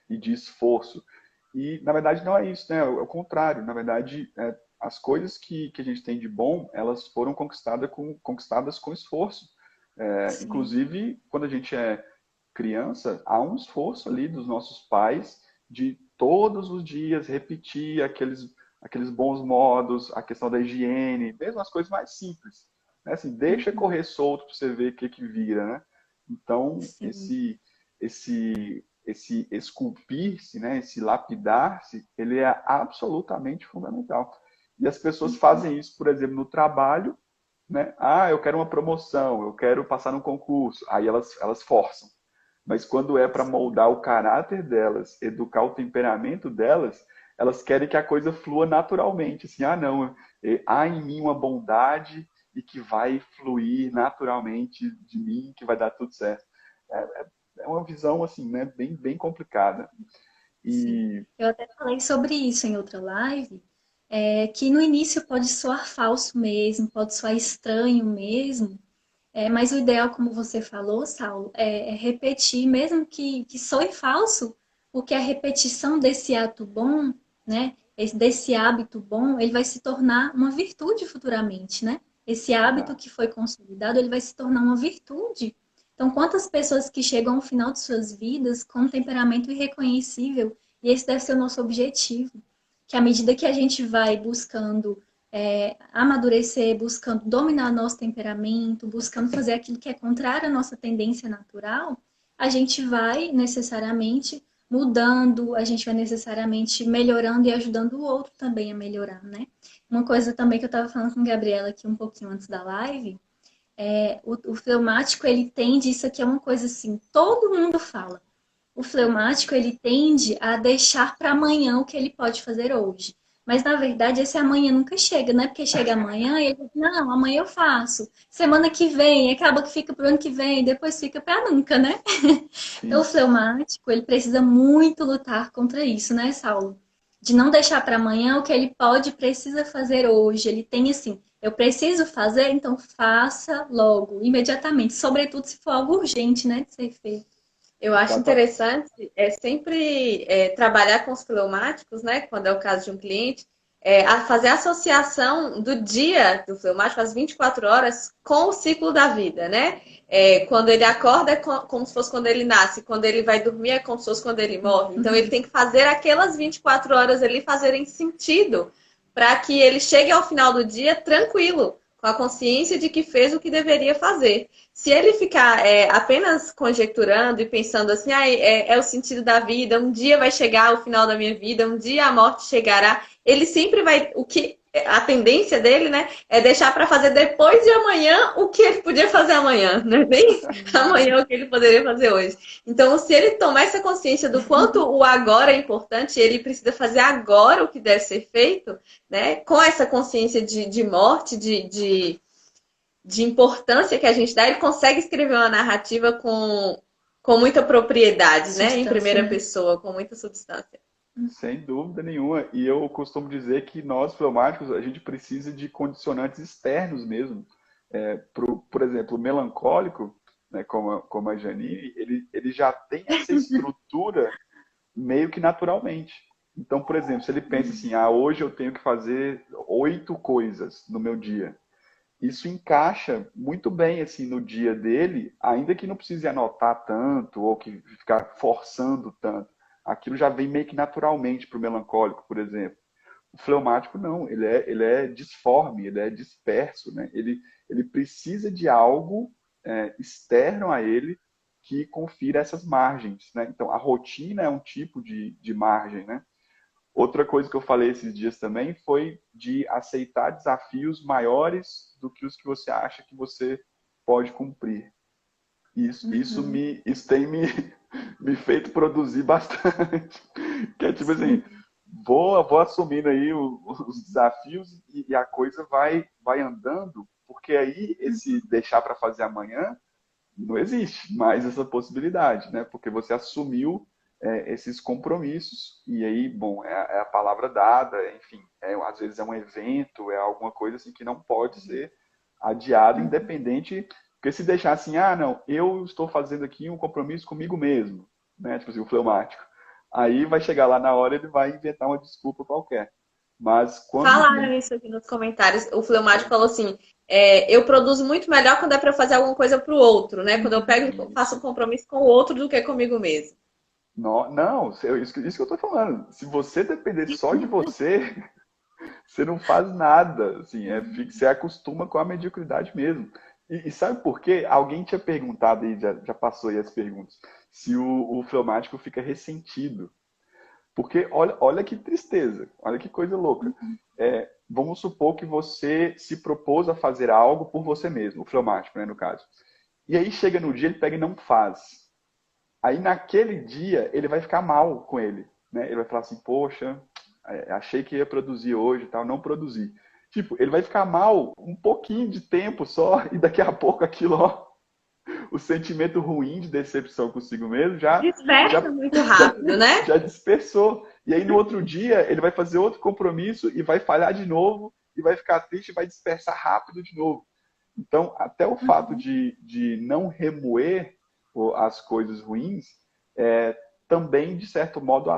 E de esforço. E, na verdade, não é isso, né? É o contrário. Na verdade, as coisas que a gente tem de bom, elas foram conquistadas com esforço. Sim. Inclusive, quando a gente é criança, há um esforço ali dos nossos pais de todos os dias repetir aqueles bons modos, a questão da higiene, mesmo as coisas mais simples. Né? Assim, deixa Uhum. correr solto para você ver o que vira, né? Então, Sim. esse esculpir-se, né? Esse lapidar-se, ele é absolutamente fundamental. E as pessoas fazem isso, por exemplo, no trabalho, né? Ah, eu quero uma promoção, eu quero passar num concurso. Aí elas forçam. Mas quando é para moldar o caráter delas, educar o temperamento delas, elas querem que a coisa flua naturalmente. Assim, ah, não, há em mim uma bondade e que vai fluir naturalmente de mim, que vai dar tudo certo. É uma visão, assim, né, bem complicada. Sim. E, Eu até falei sobre isso em outra live, que no início pode soar falso mesmo, pode soar estranho mesmo, mas o ideal, como você falou, Saulo, é repetir, mesmo que soe falso, porque a repetição desse ato bom, né, desse hábito bom, ele vai se tornar uma virtude futuramente, né? Esse hábito exato. que foi consolidado, ele vai se tornar uma virtude. Então, quantas pessoas que chegam ao final de suas vidas com um temperamento irreconhecível, e esse deve ser o nosso objetivo, que à medida que a gente vai buscando amadurecer, buscando dominar nosso temperamento, buscando fazer aquilo que é contrário à nossa tendência natural, a gente vai necessariamente mudando, a gente vai necessariamente melhorando e ajudando o outro também a melhorar, né? Uma coisa também que eu estava falando com a Gabriela aqui um pouquinho antes da live, o fleumático, ele tende, isso aqui é uma coisa assim, todo mundo fala. O fleumático, ele tende a deixar para amanhã o que ele pode fazer hoje. Mas, na verdade, esse amanhã nunca chega, né? Porque chega amanhã e ele diz, não, amanhã eu faço. Semana que vem, acaba que fica para o ano que vem, depois fica para nunca, né? Então, o Sim, fleumático, ele precisa muito lutar contra isso, né, Saulo? De não deixar para amanhã o que ele pode e precisa fazer hoje. Ele tem assim, eu preciso fazer, então faça logo, imediatamente. Sobretudo se for algo urgente, né, de ser feito. Eu acho exatamente. interessante sempre trabalhar com os fleumáticos, né? Quando é o caso de um cliente, a fazer a associação do dia do fleumático, às 24 horas, com o ciclo da vida, né? Quando ele acorda é como se fosse quando ele nasce, quando ele vai dormir é como se fosse quando ele morre. Então ele tem que fazer aquelas 24 horas ali fazerem sentido para que ele chegue ao final do dia tranquilo, com a consciência de que fez o que deveria fazer. Se ele ficar apenas conjecturando e pensando assim, é o sentido da vida, um dia vai chegar o final da minha vida, um dia a morte chegará, ele sempre vai. O que a tendência dele, né, é deixar para fazer depois de amanhã o que ele podia fazer amanhã, né? Nem amanhã o que ele poderia fazer hoje. Então, se ele tomar essa consciência do quanto o agora é importante, ele precisa fazer agora o que deve ser feito, né? Com essa consciência de morte, de importância que a gente dá, ele consegue escrever uma narrativa com muita propriedade, né? Em primeira pessoa, com muita substância. Sem dúvida nenhuma. E eu costumo dizer que nós, fleumáticos, a gente precisa de condicionantes externos mesmo. Por exemplo, o melancólico, né, como a Janine, ele já tem essa estrutura meio que naturalmente. Então, por exemplo, se ele pensa assim, hoje eu tenho que fazer 8 coisas no meu dia. Isso encaixa muito bem assim no dia dele, ainda que não precise anotar tanto ou que ficar forçando tanto. Aquilo já vem meio que naturalmente para o melancólico, por exemplo. O fleumático não, ele é disforme, ele é disperso, né? Ele precisa de algo externo a ele que confira essas margens, né? Então, a rotina é um tipo de margem, né? Outra coisa que eu falei esses dias também foi de aceitar desafios maiores do que os que você acha que você pode cumprir. Isso tem me feito produzir bastante. Que é tipo assim, vou assumindo aí os desafios e a coisa vai andando, porque aí esse deixar para fazer amanhã não existe mais essa possibilidade, né? Porque você assumiu esses compromissos e aí, bom, é a palavra dada, enfim, às vezes é um evento, é alguma coisa assim que não pode ser adiado, independente, porque se deixar assim, não, eu estou fazendo aqui um compromisso comigo mesmo, né? Tipo assim, o fleumático. Aí vai chegar lá na hora, ele vai inventar uma desculpa qualquer. Mas quando... Falaram isso aqui nos comentários. O fleumático falou assim: eu produzo muito melhor quando é para fazer alguma coisa para o outro, né? Quando eu pego e faço um compromisso com o outro do que comigo mesmo. Não, isso que eu tô falando. Se você depender só de você, você não faz nada. Assim, você acostuma com a mediocridade mesmo. E sabe por quê? Alguém tinha perguntado aí, já passou aí as perguntas, se o fleumático fica ressentido. Porque olha que tristeza, olha que coisa louca. Vamos supor que você se propôs a fazer algo por você mesmo, o fleumático, né, no caso. E aí chega no dia, ele pega e não faz. Aí naquele dia ele vai ficar mal com ele, né? Ele vai falar assim, poxa, achei que ia produzir hoje e tal, não produzi. Tipo, ele vai ficar mal um pouquinho de tempo só e daqui a pouco aquilo, ó, o sentimento ruim de decepção consigo mesmo Dispersa muito rápido, né? já dispersou. E aí no outro dia ele vai fazer outro compromisso e vai falhar de novo e vai ficar triste e vai dispersar rápido de novo. Então, até o fato de não remoer as coisas ruins, também, de certo modo,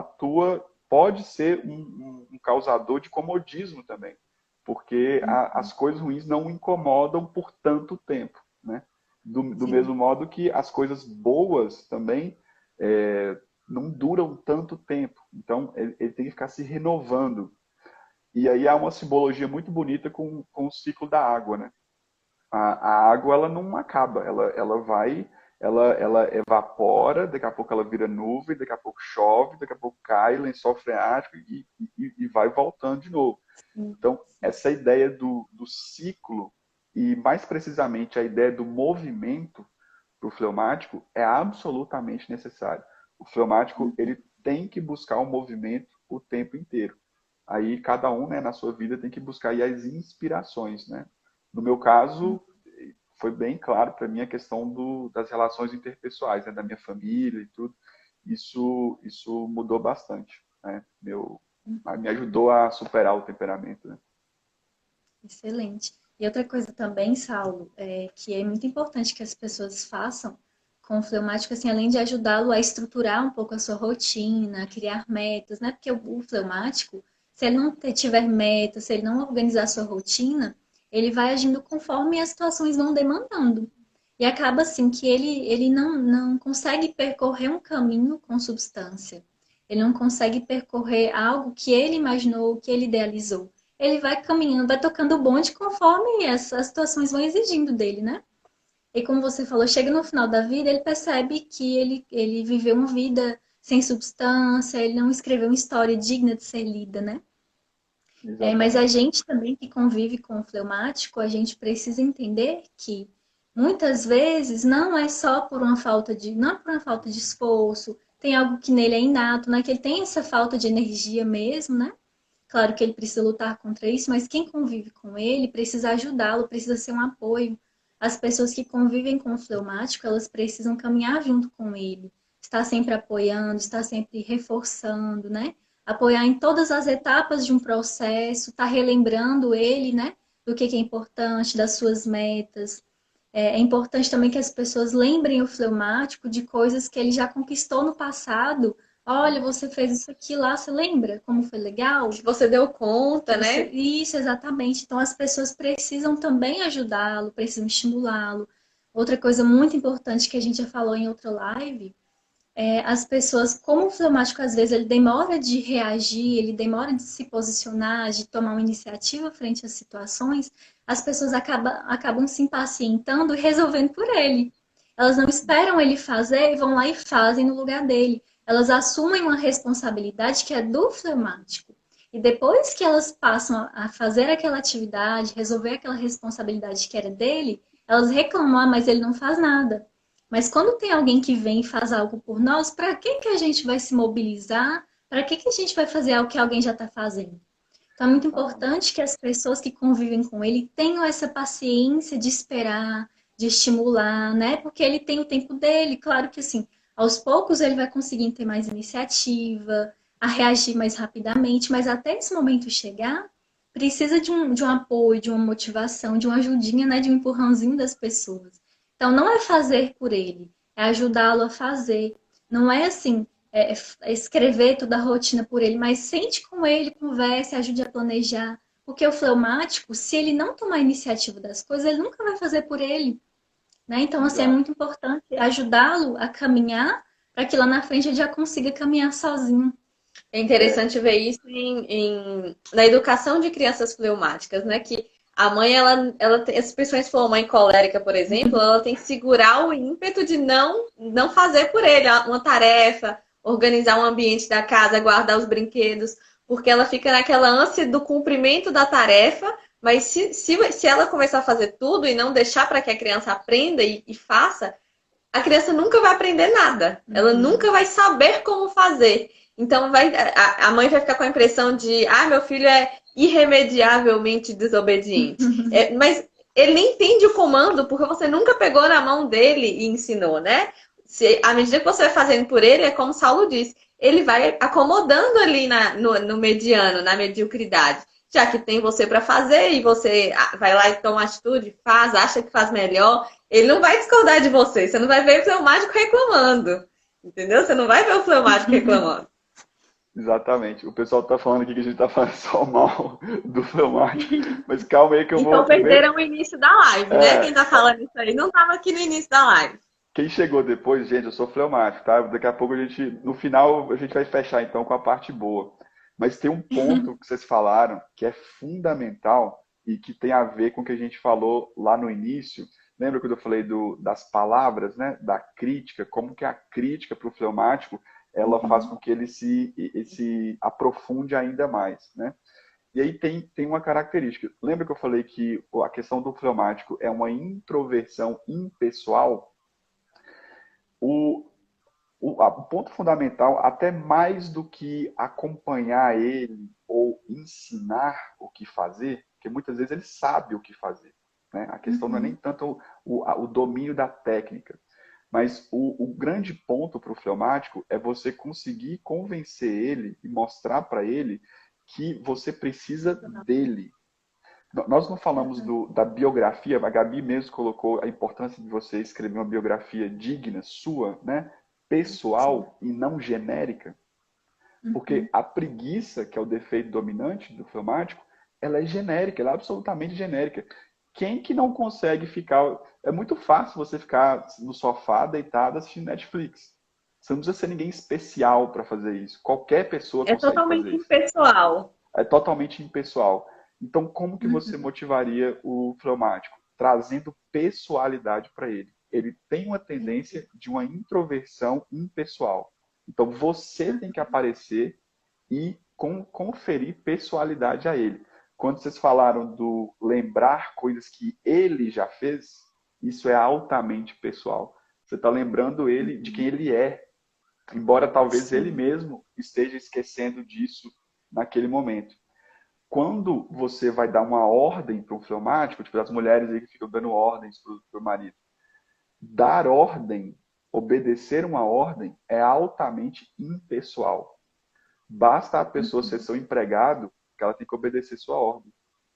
pode ser um causador de comodismo também. Porque as coisas ruins não incomodam por tanto tempo, né? Do mesmo modo que as coisas boas também não duram tanto tempo. Então, ele tem que ficar se renovando. E aí há uma simbologia muito bonita com o ciclo da água, né? A água, ela não acaba, ela evapora, daqui a pouco ela vira nuvem, daqui a pouco chove, daqui a pouco cai, lençol freático e vai voltando de novo. Então, essa ideia do ciclo e, mais precisamente, a ideia do movimento para o fleumático é absolutamente necessário. O fleumático, ele tem que buscar o movimento o tempo inteiro. Aí, cada um, né, na sua vida, tem que buscar aí as inspirações, né? No meu caso, foi bem claro para mim a questão das relações interpessoais, né, da minha família e tudo. Isso mudou bastante, né? Me ajudou a superar o temperamento, né? Excelente. E outra coisa também, Saulo, que é muito importante que as pessoas façam com o fleumático, assim, além de ajudá-lo a estruturar um pouco a sua rotina, a criar metas, né? Porque o fleumático, se ele não tiver metas, se ele não organizar a sua rotina, ele vai agindo conforme as situações vão demandando. E acaba assim que ele não consegue percorrer um caminho com substância. Ele não consegue percorrer algo que ele imaginou, que ele idealizou. Ele vai caminhando, vai tocando o bonde conforme essas situações vão exigindo dele, né? E como você falou, chega no final da vida, ele percebe que ele viveu uma vida sem substância, ele não escreveu uma história digna de ser lida, né? Mas a Exatamente. gente também que convive com o fleumático, a gente precisa entender que muitas vezes não é só por uma falta de, não é por uma falta de esforço, tem algo que nele é inato, né? Que ele tem essa falta de energia mesmo, né? Claro que ele precisa lutar contra isso, mas quem convive com ele precisa ajudá-lo, precisa ser um apoio. As pessoas que convivem com o fleumático, elas precisam caminhar junto com ele, estar sempre apoiando, estar sempre reforçando, né? Apoiar em todas as etapas de um processo, estar relembrando ele, né? Do que é importante, das suas metas. É importante também que as pessoas lembrem o fleumático de coisas que ele já conquistou no passado. Olha, você fez isso aqui lá, você lembra como foi legal? Que você deu conta, Que você... né? Isso, exatamente. Então, as pessoas precisam também ajudá-lo, precisam estimulá-lo. Outra coisa muito importante que a gente já falou em outra live as pessoas, como o fleumático às vezes ele demora de reagir, ele demora de se posicionar, de tomar uma iniciativa frente às situações, as pessoas acabam se impacientando e resolvendo por ele. Elas não esperam ele fazer e vão lá e fazem no lugar dele. Elas assumem uma responsabilidade que é do fleumático. E depois que elas passam a fazer aquela atividade, resolver aquela responsabilidade que era dele, elas reclamam, mas ele não faz nada. Mas quando tem alguém que vem e faz algo por nós, para que que a gente vai se mobilizar? Para que que a gente vai fazer algo que alguém já está fazendo? Então é muito Exatamente. importante que as pessoas que convivem com ele tenham essa paciência de esperar, de estimular, né? Porque ele tem o tempo dele. Claro que assim, aos poucos ele vai conseguindo ter mais iniciativa, a reagir mais rapidamente, mas até esse momento chegar, precisa de um apoio, de uma motivação, de uma ajudinha, né? De um empurrãozinho das pessoas. Então, não é fazer por ele, é ajudá-lo a fazer. Não é assim, escrever toda a rotina por ele, mas sente com ele, converse, ajude a planejar. Porque o fleumático, se ele não tomar a iniciativa das coisas, ele nunca vai fazer por ele. Né? Então, assim, é Exato. muito importante ajudá-lo a caminhar para que lá na frente ele já consiga caminhar sozinho. É É, interessante ver isso na educação de crianças fleumáticas, né? Que a mãe, ela tem, as pessoas for mãe colérica, por exemplo, ela tem que segurar o ímpeto de não fazer por ele uma tarefa, organizar um ambiente da casa, guardar os brinquedos, porque ela fica naquela ânsia do cumprimento da tarefa, mas se ela começar a fazer tudo e não deixar para que a criança aprenda e faça, a criança nunca vai aprender nada. Ela Uhum. nunca vai saber como fazer. Então a mãe vai ficar com a impressão de, meu filho é irremediavelmente desobediente. Mas ele nem entende o comando porque você nunca pegou na mão dele e ensinou, né? À medida que você vai fazendo por ele, é como Saulo disse, ele vai acomodando ali no mediano, na mediocridade. Já que tem você para fazer e você vai lá e toma atitude, faz, acha que faz melhor, ele não vai discordar de você. Você não vai ver o fleumático reclamando. Entendeu? Você não vai ver o fleumático reclamando. exatamente. O pessoal tá falando aqui que a gente tá falando só mal do fleumático, mas calma aí que eu Então vou ver. perderam o início da live, né? Quem É, tá falando isso aí não tava aqui no início da live. quem chegou depois, gente, eu sou fleumático, tá? Daqui a pouco a gente, no final, a gente vai fechar então com a parte boa. Mas tem um ponto que vocês falaram que é fundamental e que tem a ver com o que a gente falou lá no início. Lembra quando eu falei das palavras, né? Da crítica, como que a crítica para o fleumático ela faz com que ele se aprofunde ainda mais, né? E aí tem uma característica. Lembra que eu falei que a questão do fleumático é uma introversão impessoal? O, o ponto fundamental, até mais do que acompanhar ele ou ensinar o que fazer, porque muitas vezes ele sabe o que fazer. Né? A questão não é nem Uhum. tanto o domínio da técnica, mas o grande ponto para o fleumático é você conseguir convencer ele e mostrar para ele que você precisa dele. Nós não falamos da biografia, a Gabi mesmo colocou a importância de você escrever uma biografia digna, sua, né? Sim. Pessoal e não genérica, porque Uhum. a preguiça, que é o defeito dominante do fleumático, ela é genérica, ela é absolutamente genérica. Quem que não consegue ficar... É muito fácil você ficar no sofá deitado assistindo Netflix. Você não precisa ser ninguém especial para fazer isso. Qualquer pessoa É consegue fazer totalmente isso. impessoal. É totalmente impessoal. Então, como que você Uhum. motivaria o fleumático? Trazendo pessoalidade para ele. Ele tem uma tendência de uma introversão impessoal. Então, você tem que aparecer e conferir pessoalidade a ele. Quando vocês falaram do lembrar coisas que ele já fez, isso é altamente pessoal. Você está lembrando ele de quem ele é, embora talvez ele mesmo esteja esquecendo disso naquele momento. Quando você vai dar uma ordem para um fleumático, tipo as mulheres aí que ficam dando ordens para o marido, dar ordem, obedecer uma ordem é altamente impessoal. Basta a pessoa ser seu empregado que ela tem que obedecer sua ordem,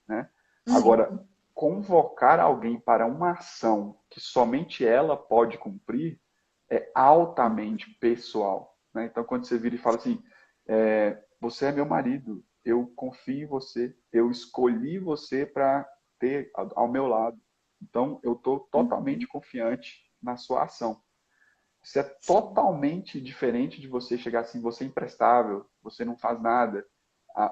né? Agora, convocar alguém para uma ação que somente ela pode cumprir é altamente pessoal, né? Então, quando você vira e fala assim, você é meu marido, eu confio em você, eu escolhi você para ter ao meu lado. Então, eu estou totalmente confiante na sua ação. Isso é totalmente diferente de você chegar assim, você é imprestável, você não faz nada.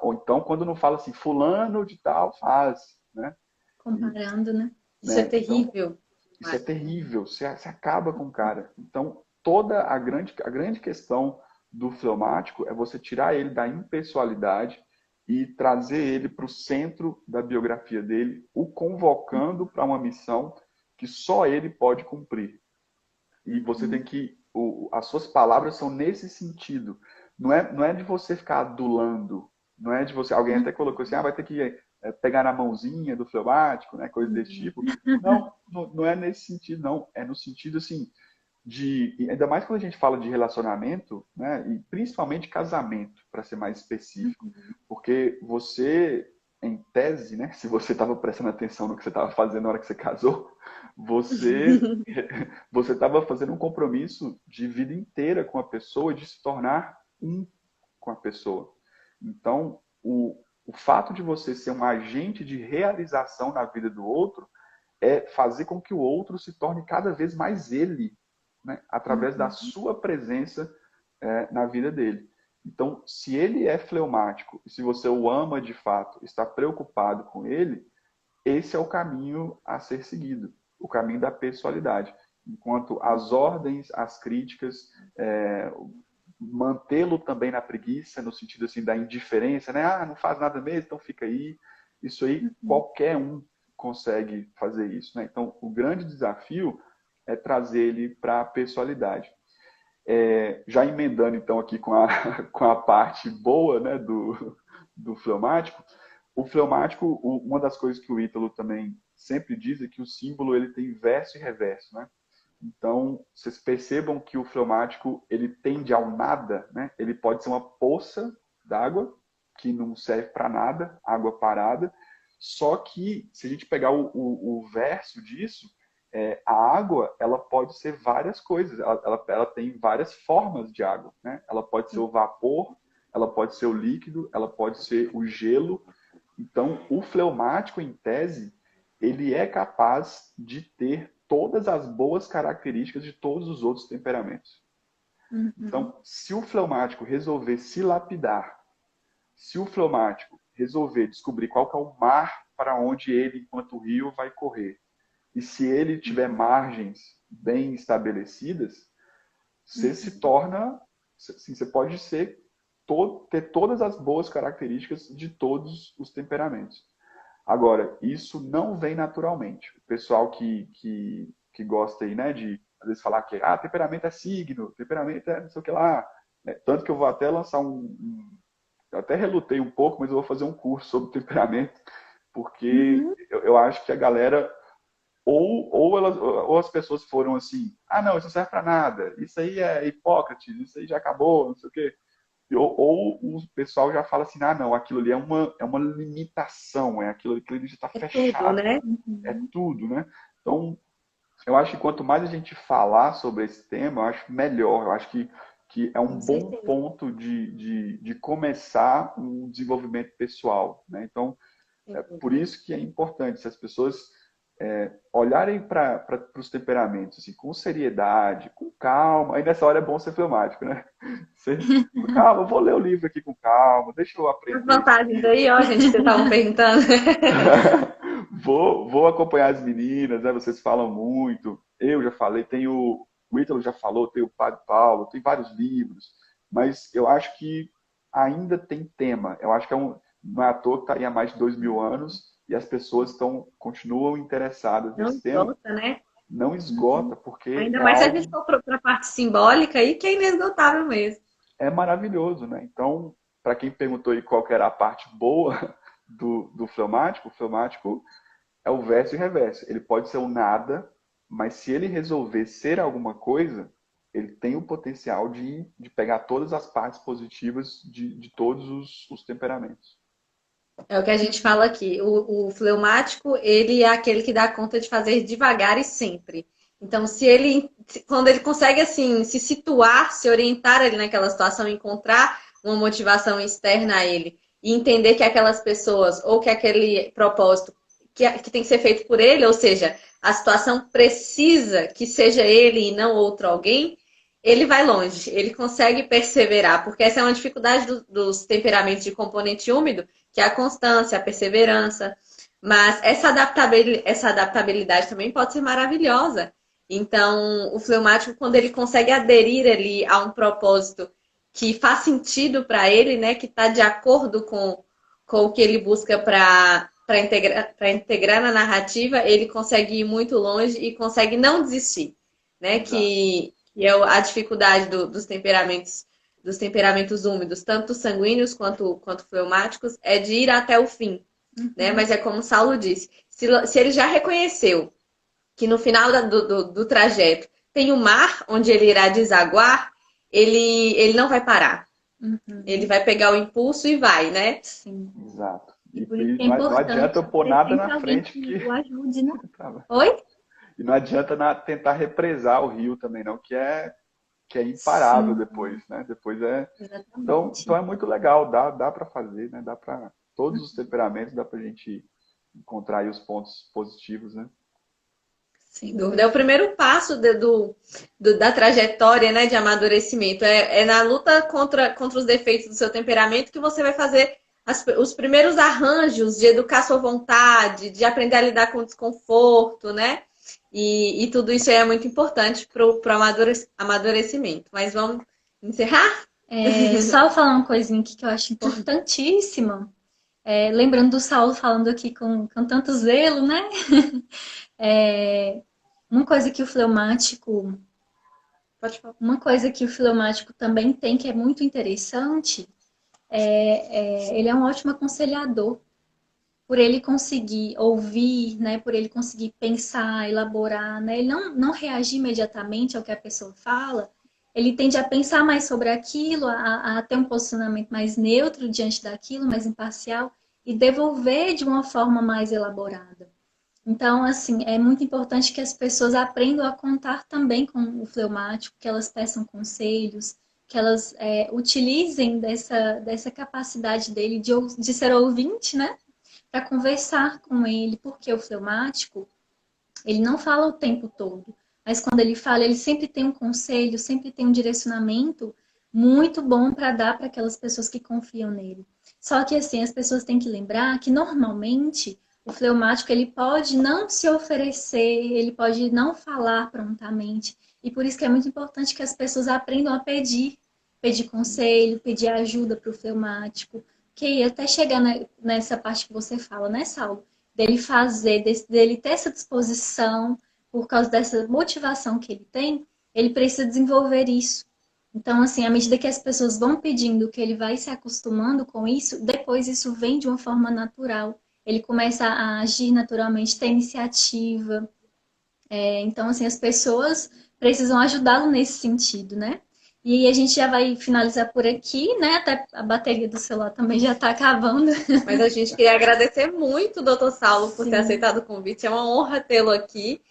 Ou então, quando não fala assim, fulano de tal faz, né? Comparando, né? Isso é Então, terrível. isso é terrível, você acaba com o cara. Então, toda a grande questão do fleumático é você tirar ele da impessoalidade e trazer ele para o centro da biografia dele, o convocando para uma missão que só ele pode cumprir. E você tem que. As suas palavras são nesse sentido. Não é de você ficar adulando. Não é de você. Alguém até colocou assim, vai ter que pegar na mãozinha do fleumático, né? Coisa desse tipo. Não é nesse sentido, não. É no sentido assim ainda mais quando a gente fala de relacionamento, né? E principalmente casamento, para ser mais específico. Porque você, em tese, né? Se você estava prestando atenção no que você estava fazendo na hora que você casou, você você estava fazendo um compromisso de vida inteira com a pessoa, de se tornar um com a pessoa. Então, o fato de você ser um agente de realização na vida do outro é fazer com que o outro se torne cada vez mais ele, né? Através da sua presença na vida dele. Então, se ele é fleumático e se você o ama de fato, está preocupado com ele, esse é o caminho a ser seguido, o caminho da pessoalidade. Enquanto as ordens, as críticas, mantê-lo também na preguiça, no sentido assim da indiferença, né? Não faz nada mesmo, então fica aí. Isso aí, qualquer um consegue fazer isso, né? Então, o grande desafio é trazer ele para a pessoalidade. Já emendando, então, aqui com a, com a parte boa, né, do fleumático, o fleumático, uma das coisas que o Ítalo também sempre diz é que o símbolo ele tem verso e reverso, né? Então, vocês percebam que o fleumático ele tende ao nada, né? Ele pode ser uma poça d'água que não serve para nada, água parada. Só que, se a gente pegar o verso disso, a água ela pode ser várias coisas. Ela tem várias formas de água, né? Ela pode ser o vapor, ela pode ser o líquido, ela pode ser o gelo. Então, o fleumático, em tese, ele é capaz de ter todas as boas características de todos os outros temperamentos. Então, se o fleumático resolver se lapidar, se o fleumático resolver descobrir qual que é o mar para onde ele, enquanto rio, vai correr, e se ele tiver margens bem estabelecidas, você se torna, assim, você pode ter todas as boas características de todos os temperamentos. Agora, isso não vem naturalmente. O pessoal que gosta aí, né, de às vezes falar que temperamento é signo, temperamento é não sei o que lá. Né? Tanto que eu vou até lançar eu até relutei um pouco, mas eu vou fazer um curso sobre temperamento, porque eu acho que a galera ou as pessoas foram assim, não, isso não serve para nada, isso aí é Hipócrates, isso aí já acabou, não sei o quê. Ou o pessoal já fala assim, não, aquilo ali é uma limitação, aquilo ali já está Tudo, fechado, né? é tudo, né? Então, eu acho que quanto mais a gente falar sobre esse tema, eu acho melhor, eu acho que é um Com bom certeza. ponto de começar um desenvolvimento pessoal, né? Então, por isso que é importante, se as pessoas olharem para os temperamentos assim, com seriedade, com calma. Aí nessa hora é bom ser fleumático, né? Calma, eu vou ler o livro aqui com calma, deixa eu As aprender isso vantagens aqui. aí, ó, gente, que vocês estavam perguntando. Vou acompanhar as meninas, né? Vocês falam muito. Eu já falei, o Ítalo já falou, tem o Padre Paulo, tem vários livros. Mas eu acho que ainda tem tema. Eu acho que não é à toa que está aí há mais de 2000 anos e as pessoas continuam interessadas Não nesse tema. esgota, né? Não esgota, porque Ainda é mais se a gente algo, for para a parte simbólica aí, que é inesgotável mesmo. é maravilhoso, né? Então, para quem perguntou aí qual que era a parte boa do fleumático, o fleumático é o verso e reverso. Ele pode ser um nada, mas se ele resolver ser alguma coisa, ele tem o potencial de pegar todas as partes positivas de todos os temperamentos. É o que a gente fala aqui. O fleumático, ele é aquele que dá conta de fazer devagar e sempre. Então, quando ele consegue assim se situar, se orientar ali naquela situação, encontrar uma motivação externa a ele e entender que aquelas pessoas ou que aquele propósito que tem que ser feito por ele, ou seja, a situação precisa que seja ele e não outro alguém, ele vai longe, ele consegue perseverar, porque essa é uma dificuldade dos temperamentos de componente úmido, que é a constância, a perseverança. Mas essa adaptabilidade também pode ser maravilhosa. Então, o fleumático, quando ele consegue aderir ali a um propósito que faz sentido para ele, né, que está de acordo com o que ele busca para integrar na narrativa, ele consegue ir muito longe e consegue não desistir, né? Que é a dificuldade dos temperamentos úmidos, tanto sanguíneos quanto fleumáticos, é de ir até o fim, né? Mas é como Saulo disse, se ele já reconheceu que no final do trajeto tem o mar onde ele irá desaguar, ele não vai parar. Ele vai pegar o impulso e vai, né? Sim. Exato. E E, por isso que é não importante adianta pôr ter nada sempre na alguém frente que que. o ajude, né? Oi? E não adianta tentar represar o rio também, não, que é imparável Sim, depois, né? Depois é. Então exatamente. é muito legal, dá para fazer, né? Dá para. Todos os temperamentos dá pra gente encontrar aí os pontos positivos, né? Sem dúvida. É o primeiro passo da trajetória, né, de amadurecimento. É na luta contra os defeitos do seu temperamento que você vai fazer os primeiros arranjos de educar sua vontade, de aprender a lidar com o desconforto, né? E tudo isso aí é muito importante para o amadurecimento. Mas vamos encerrar? Só falar uma coisinha aqui que eu acho importantíssima. Lembrando do Saulo falando aqui com tanto zelo, né? É, uma coisa que o fleumático, Pode falar. uma coisa que o fleumático também tem que é muito interessante, ele é um ótimo aconselhador. Por ele conseguir ouvir, né? Por ele conseguir pensar, elaborar, né? Ele não reagir imediatamente ao que a pessoa fala. Ele tende a pensar mais sobre aquilo, a ter um posicionamento mais neutro diante daquilo, mais imparcial, e devolver de uma forma mais elaborada. Então, assim, é muito importante que as pessoas aprendam a contar também com o fleumático, que elas peçam conselhos, que elas utilizem dessa capacidade dele de ser ouvinte, né? Para conversar com ele, porque o fleumático, ele não fala o tempo todo, mas quando ele fala, ele sempre tem um conselho, sempre tem um direcionamento muito bom para dar para aquelas pessoas que confiam nele. Só que assim, as pessoas têm que lembrar que normalmente o fleumático ele pode não se oferecer, ele pode não falar prontamente, e por isso que é muito importante que as pessoas aprendam a pedir conselho, pedir ajuda para o fleumático, que até chegar nessa parte que você fala, né, Saulo? Dele fazer, dele ter essa disposição, por causa dessa motivação que ele tem, ele precisa desenvolver isso. Então, assim, à medida que as pessoas vão pedindo, que ele vai se acostumando com isso, depois isso vem de uma forma natural. Ele começa a agir naturalmente, ter iniciativa. Então, assim, as pessoas precisam ajudá-lo nesse sentido, né? E a gente já vai finalizar por aqui, né? Até a bateria do celular também já está acabando. Mas a gente queria agradecer muito o Dr. Saulo por ter Sim. aceitado o convite. É uma honra tê-lo aqui.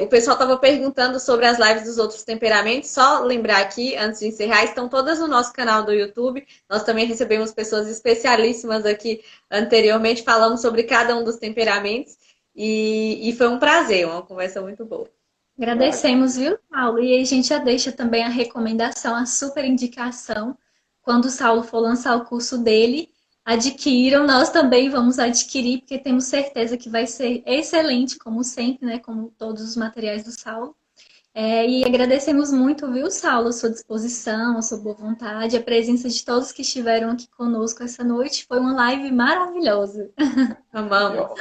O pessoal estava perguntando sobre as lives dos outros temperamentos. Só lembrar aqui, antes de encerrar, estão todas no nosso canal do YouTube. Nós também recebemos pessoas especialíssimas aqui anteriormente falando sobre cada um dos temperamentos. E foi um prazer, uma conversa muito boa. Agradecemos, viu, Saulo? E aí a gente já deixa também a recomendação, a super indicação. Quando o Saulo for lançar o curso dele, adquiram, nós também vamos adquirir, porque temos certeza que vai ser excelente, como sempre, né? Como todos os materiais do Saulo. E agradecemos muito, viu, Saulo, a sua disposição, a sua boa vontade, a presença de todos que estiveram aqui conosco essa noite. Foi uma live maravilhosa. Amamos. Eu-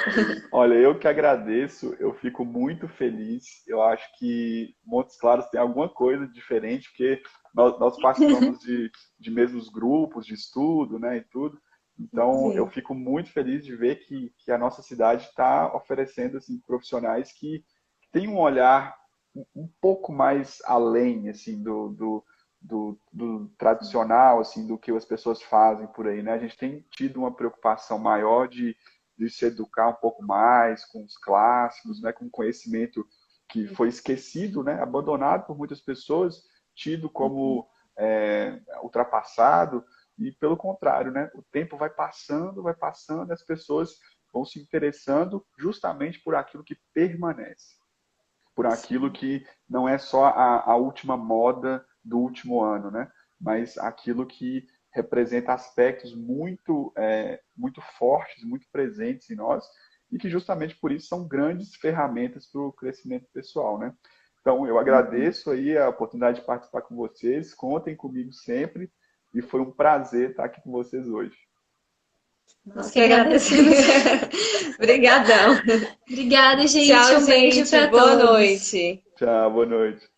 Olha, eu que agradeço, eu fico muito feliz. Eu acho que Montes Claros tem alguma coisa diferente, porque nós participamos de mesmos grupos de estudo, né, e tudo. Então, eu Sim. fico muito feliz de ver que a nossa cidade está oferecendo assim, profissionais que têm um olhar um pouco mais além assim, do tradicional, assim, do que as pessoas fazem por aí, né? A gente tem tido uma preocupação maior de se educar um pouco mais com os clássicos, né, com conhecimento que foi esquecido, né, abandonado por muitas pessoas, tido como ultrapassado, e pelo contrário, né, o tempo vai passando, e as pessoas vão se interessando justamente por aquilo que permanece, por aquilo que não é só a última moda do último ano, né? Mas aquilo que representa aspectos muito fortes, muito presentes em nós e que justamente por isso são grandes ferramentas para o crescimento pessoal, né? Então, eu agradeço aí a oportunidade de participar com vocês, contem comigo sempre e foi um prazer estar aqui com vocês hoje. Nós Nós que que agradecemos. agradecemos. Obrigadão. Obrigada, gente. Tchau, Um beijo gente. para Boa todos. noite. Tchau, boa noite.